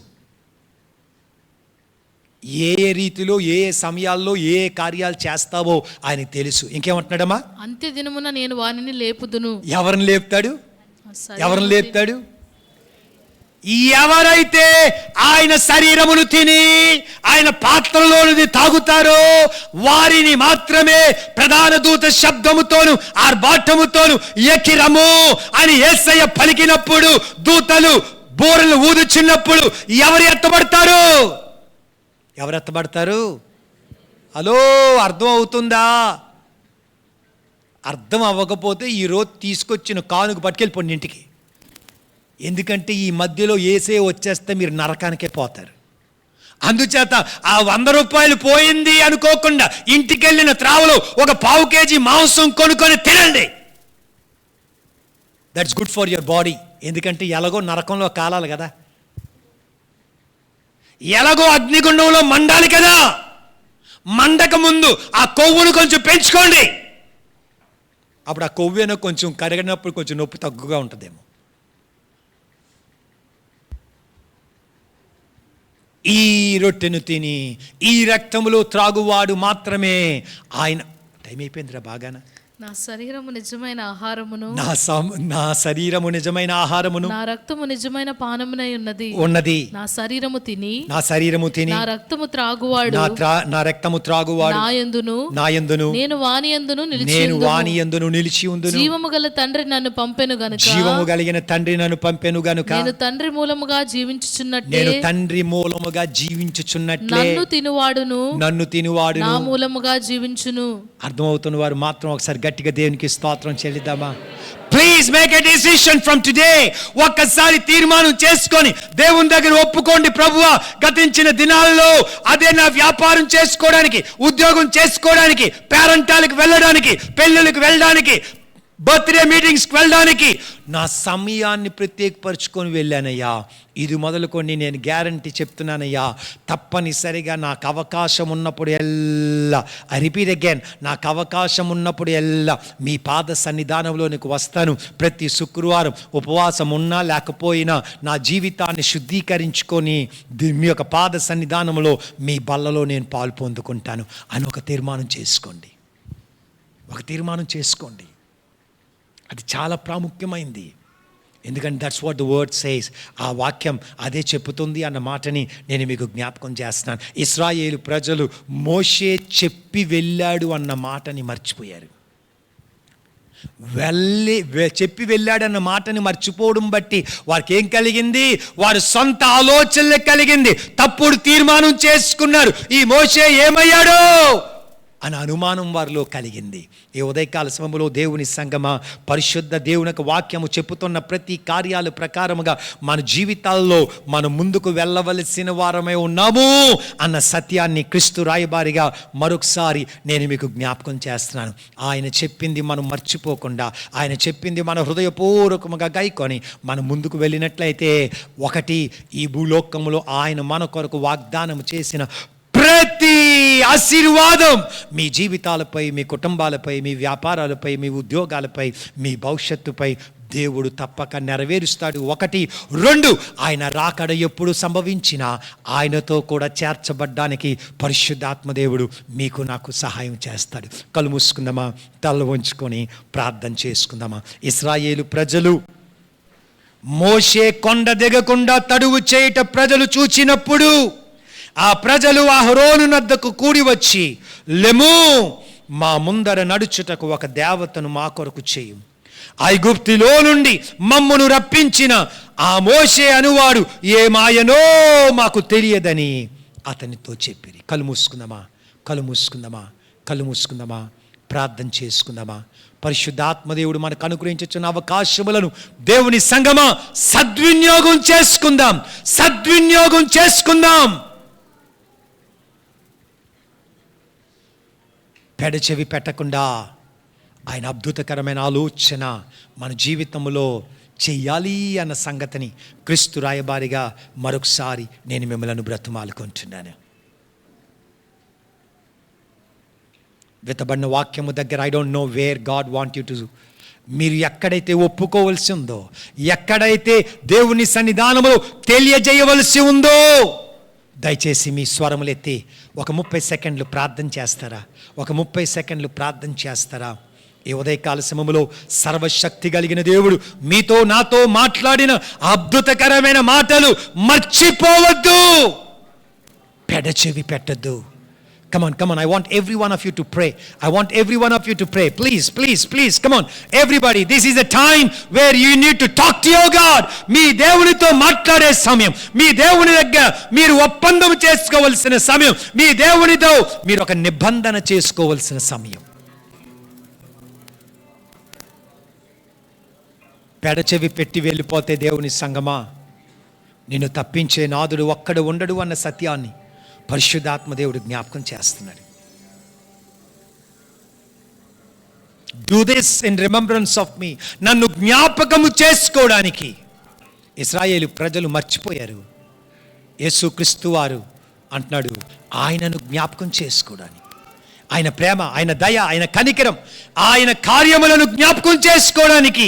[SPEAKER 1] ఏ ఏ రీతిలో ఏ ఏ సమయాల్లో ఏ ఏ కార్యాలు చేస్తావో ఆయనకి తెలుసు. ఇంకేమంటున్నాడమ్మా?
[SPEAKER 2] అంత్య దినమున నేను వానిని లేపుదును.
[SPEAKER 1] ఎవరిని లేపుతాడు? ఎవరిని లేపుతాడు? ఎవరైతే ఆయన శరీరమును తిని ఆయన పాత్రలోనిది తాగుతారో వారిని మాత్రమే ప్రధాన దూత శబ్దముతోను ఆర్భాటముతోను ఎక్కిరము అని యేసయ్య పలికినప్పుడు, దూతలు బూరలు ఊదుచున్నప్పుడు ఎవరు ఎత్తబడతారు? ఎవరు ఎత్తబడతారు? హలో, అర్థం అవుతుందా? అర్థం అవ్వకపోతే ఈరోజు తీసుకొచ్చిన కానుక పట్టుకెళ్ళిపోండి ఇంటికి. ఎందుకంటే ఈ మధ్యలో ఏసే వచ్చేస్తే మీరు నరకానికే పోతారు. అందుచేత ఆ 100 రూపాయలు పోయింది అనుకోకుండా ఇంటికి వెళ్ళిన త్రావలో ఒక 1/2 కేజీ మాంసం కొనుక్కొని తినండి. That's good for your body. ఎందుకంటే ఎలాగో నరకంలో కాలాలి కదా, ఎలాగో అగ్నిగుండంలో మండాలి కదా. మండక ముందు ఆ కొవ్వును కొంచెం పెంచుకోండి. అప్పుడు ఆ కొవ్వేనో కొంచెం కరిగినప్పుడు కొంచెం నొప్పి తగ్గుగా ఉంటుందేమో. ఈ రొట్టెను తిని ఈ రక్తములో త్రాగువాడు మాత్రమే ఆయన. టైం అయిపోయిందిరా బాగానా?
[SPEAKER 2] నా శరీరము నిజమైన ఆహారమును,
[SPEAKER 1] నా శరీరము నిజమైన ఆహారమును,
[SPEAKER 2] నా రక్తము నిజమైన పానమునై
[SPEAKER 1] ఉన్నది.
[SPEAKER 2] నా శరీరము తిని
[SPEAKER 1] నా
[SPEAKER 2] రక్తము త్రాగువాడు
[SPEAKER 1] నా రక్తము త్రాగువాడు నా యందును
[SPEAKER 2] నేను వాని యందును నిలిచి ఉందును. జీవము గల తండ్రి నన్ను పంపెను గనుక,
[SPEAKER 1] జీవము కలిగిన తండ్రి నన్ను పంపెను గనుక
[SPEAKER 2] నేను తండ్రి మూలముగా జీవించుచున్నట్లే నన్ను తినువాడు నా మూలముగా జీవించును.
[SPEAKER 1] అర్థమవుతున్న వారు మాత్రం ఒకసారి గట్టిగా దేవునికి స్తోత్రం చెల్లిద్దామా? Please make a decision from today. ఒక్కసారి తీర్మానం చేసుకొని దేవుని దగ్గర ఒప్పుకోండి. ప్రభువా, గతించిన దినాల్లో అదే నా వ్యాపారం చేసుకోవడానికి, ఉద్యోగం చేసుకోవడానికి, పేరంటాలకు వెళ్ళడానికి, పెళ్ళిళ్ళకి వెళ్ళడానికి, బర్త్డే మీటింగ్స్కి వెళ్ళడానికి నా సమయాన్ని ప్రత్యేకపరుచుకొని వెళ్ళానయ్యా. ఇది మొదలుకొని నేను గ్యారంటీ చెప్తున్నానయ్యా, తప్పనిసరిగా నాకు అవకాశం ఉన్నప్పుడు ఎల్లా, ఐ రిపీట్ అగైన్, నాకు అవకాశం ఉన్నప్పుడు ఎల్లా మీ పాద సన్నిధానంలో నీకు వస్తాను. ప్రతి శుక్రవారం ఉపవాసం ఉన్నా లేకపోయినా నా జీవితాన్ని శుద్ధీకరించుకొని మీ యొక్క పాద సన్నిధానంలో మీ బల్లలో నేను పాలు పొందుకుంటాను అని ఒక తీర్మానం చేసుకోండి. అది చాలా ప్రాముఖ్యమైంది. ఎందుకంటే that's what the word says. ఆ వాక్యం అదే చెప్పుతుంది అన్న మాటని నేను మీకు జ్ఞాపకం చేస్తున్నాను. ఇశ్రాయేలు ప్రజలు మోషే చెప్పి వెళ్ళాడు అన్న మాటని మర్చిపోయారు. చెప్పి వెళ్ళాడన్న మాటని మర్చిపోవడం బట్టి వారికి ఏం కలిగింది? వారి సొంత ఆలోచనలే కలిగింది. తప్పుడు తీర్మానం చేసుకున్నారు. ఈ మోషే ఏమయ్యాడో అని అనుమానం వారిలో కలిగింది. ఈ ఉదయకాల సమయంలో దేవుని సంగమా, పరిశుద్ధ దేవునికి వాక్యము చెప్పుతున్న ప్రతి కార్యాల ప్రకారముగా మన జీవితాల్లో మనం ముందుకు వెళ్ళవలసిన వారమే ఉన్నాము అన్న సత్యాన్ని క్రీస్తు రాయబారిగా మరొకసారి నేను మీకు జ్ఞాపకం చేస్తున్నాను. ఆయన చెప్పింది మనం మర్చిపోకుండా, ఆయన చెప్పింది మన హృదయపూర్వకముగా గైకొని మనం ముందుకు వెళ్ళినట్లయితే, ఒకటి, ఈ భూలోకములో ఆయన మన కొరకు వాగ్దానం చేసిన ప్రతి ఆశీర్వాదం మీ జీవితాలపై, మీ కుటుంబాలపై, మీ వ్యాపారాలపై, మీ ఉద్యోగాలపై, మీ భవిష్యత్తుపై దేవుడు తప్పక నెరవేరుస్తాడు. ఒకటి. రెండు, ఆయన రాకడ ఎప్పుడు సంభవించినా ఆయనతో కూడా చేర్చబడ్డానికి పరిశుద్ధాత్మ దేవుడు మీకు నాకు సహాయం చేస్తాడు. కళ్ళు మూసుకుందామా, తల వంచుకొని ప్రార్థన చేసుకుందామా. ఇశ్రాయేలు ప్రజలు మోషే కొండ దిగకుండా తడువు చేయట ప్రజలు చూచినప్పుడు ఆ ప్రజలు అహరోను నద్దకు కూడి వచ్చి, లెము, మా ముందర నడుచుటకు ఒక దేవతను మా కొరకు చేయు. ఐగుప్తులో నుండి మమ్మును రప్పించిన ఆ మోషే అనువాడు ఏ మాయనో మాకు తెలియదని అతనితో చెప్పిరి. కళ్ళు మూసుకుందామా, కళ్ళు మూసుకుందామా, కళ్ళు మూసుకుందామా, ప్రార్థన చేసుకుందామా. పరిశుద్ధాత్మదేవుడు మనకు అనుగ్రహించుచున్న అవకాశములను దేవుని సంగమా సద్వినియోగం చేసుకుందాం, సద్వినియోగం చేసుకుందాం. పెడచెవి పెట్టకుండా ఆయన అద్భుతకరమైన ఆలోచన మన జీవితంలో చెయ్యాలి అన్న సంగతిని క్రీస్తు రాయబారిగా మరొకసారి నేను మిమ్మల్ని బ్రతిమాలుకుంటున్నాను. విత్తబడిన వాక్యము దగ్గర I don't know where God want you to, మీరు ఎక్కడైతే ఒప్పుకోవలసి ఉందో, ఎక్కడైతే దేవుని సన్నిధానములో తెలియజేయవలసి ఉందో, దయచేసి మీ స్వరములు ఎత్తి ఒక 30 సెకండ్లు ప్రార్థన చేస్తారా? ఒక 30 సెకండ్లు ప్రార్థన చేస్తారా? ఈ ఉదయకాల సమయంలో సర్వశక్తి కలిగిన దేవుడు మీతో నాతో మాట్లాడిన అద్భుతకరమైన మాటలు మర్చిపోవద్దు, పెడచెవి పెట్టద్దు. Come on, come on. I want every one of you to pray. I want every one of you to pray. Please, please, please. Come on. Everybody, this is a time where you need to talk to your God. మీ దేవునితో మాట్లాడే సమయం, మీ దేవుని దగ్గర మీరు ఒప్పందం చేసుకోవలసిన సమయం, మీ దేవునితో మీరు ఒక నిబంధన చేసుకోవలసిన సమయం. పెడచెవి పెట్టి వెళ్ళిపోతే దేవుని సంగమా, నిన్ను తప్పించే నాదుడు ఒక్కడు ఉండడు అన్న సత్యాన్ని పరిశుద్ధాత్మ దేవుడు జ్ఞాపకం చేస్తున్నాడు. Do this in remembrance of me, నన్ను జ్ఞాపకము చేసుకోవడానికి. ఇశ్రాయేలు ప్రజలు మర్చిపోయారు. యేసుక్రీస్తు వారు అంటున్నాడు ఆయనను జ్ఞాపకం చేసుకోవడానికి. ఆయన ప్రేమ, ఆయన దయ, ఆయన కనికరం, ఆయన కార్యములను జ్ఞాపకం చేసుకోవడానికి,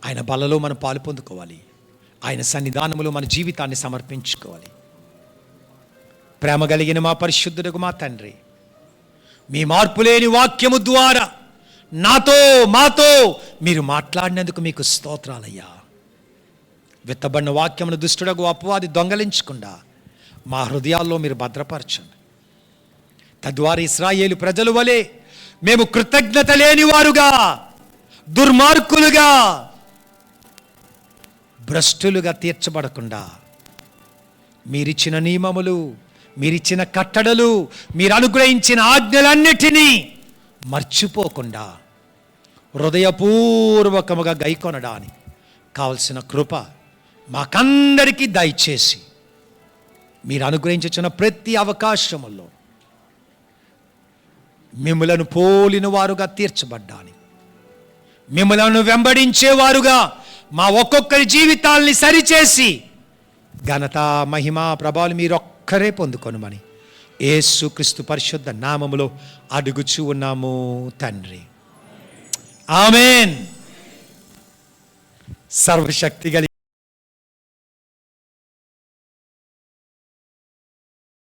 [SPEAKER 1] ఆయన బలలో మనం పాలు పొందుకోవాలి. ఆయన సన్నిధానములో మన జీవితాన్ని సమర్పించుకోవాలి. ప్రేమ కలిగిన మా పరిశుద్ధుడకు మా తండ్రి, మీ మార్పులేని వాక్యము ద్వారా నాతో మాతో మీరు మాట్లాడినందుకు మీకు స్తోత్రాలయ్యా. విత్తబడిన వాక్యమును దుష్టుడకు అపవాది దొంగలించకుండా మా హృదయాల్లో మీరు భద్రపరచండి. తద్వారా ఇశ్రాయేలు ప్రజల వలె మేము కృతజ్ఞత లేని వారుగా, దుర్మార్గులుగా, భ్రష్టులుగా తీర్చబడకుండా మీరిచ్చిన నియమములు, మీరిచ్చిన కట్టడలు, మీరు అనుగ్రహించిన ఆజ్ఞలన్నిటినీ మర్చిపోకుండా హృదయపూర్వకముగా గైకొనడానికి కావలసిన కృప మాకందరికీ దయచేసి మీరు అనుగ్రహించిన ప్రతి అవకాశములో మిమ్మలను పోలిన వారుగా తీర్చబడ్డానికి, మిమ్మలను వెంబడించేవారుగా మా ఒక్కొక్కరి జీవితాల్ని సరిచేసి ఘనత, మహిమ, ప్రభావాలు మీరు ఒక్కరే పొందుకొనుమని యేసుక్రీస్తు పరిశుద్ధ నామములో అడుగుచూ ఉన్నాము తండ్రి. ఆమేన్. సర్వశక్తి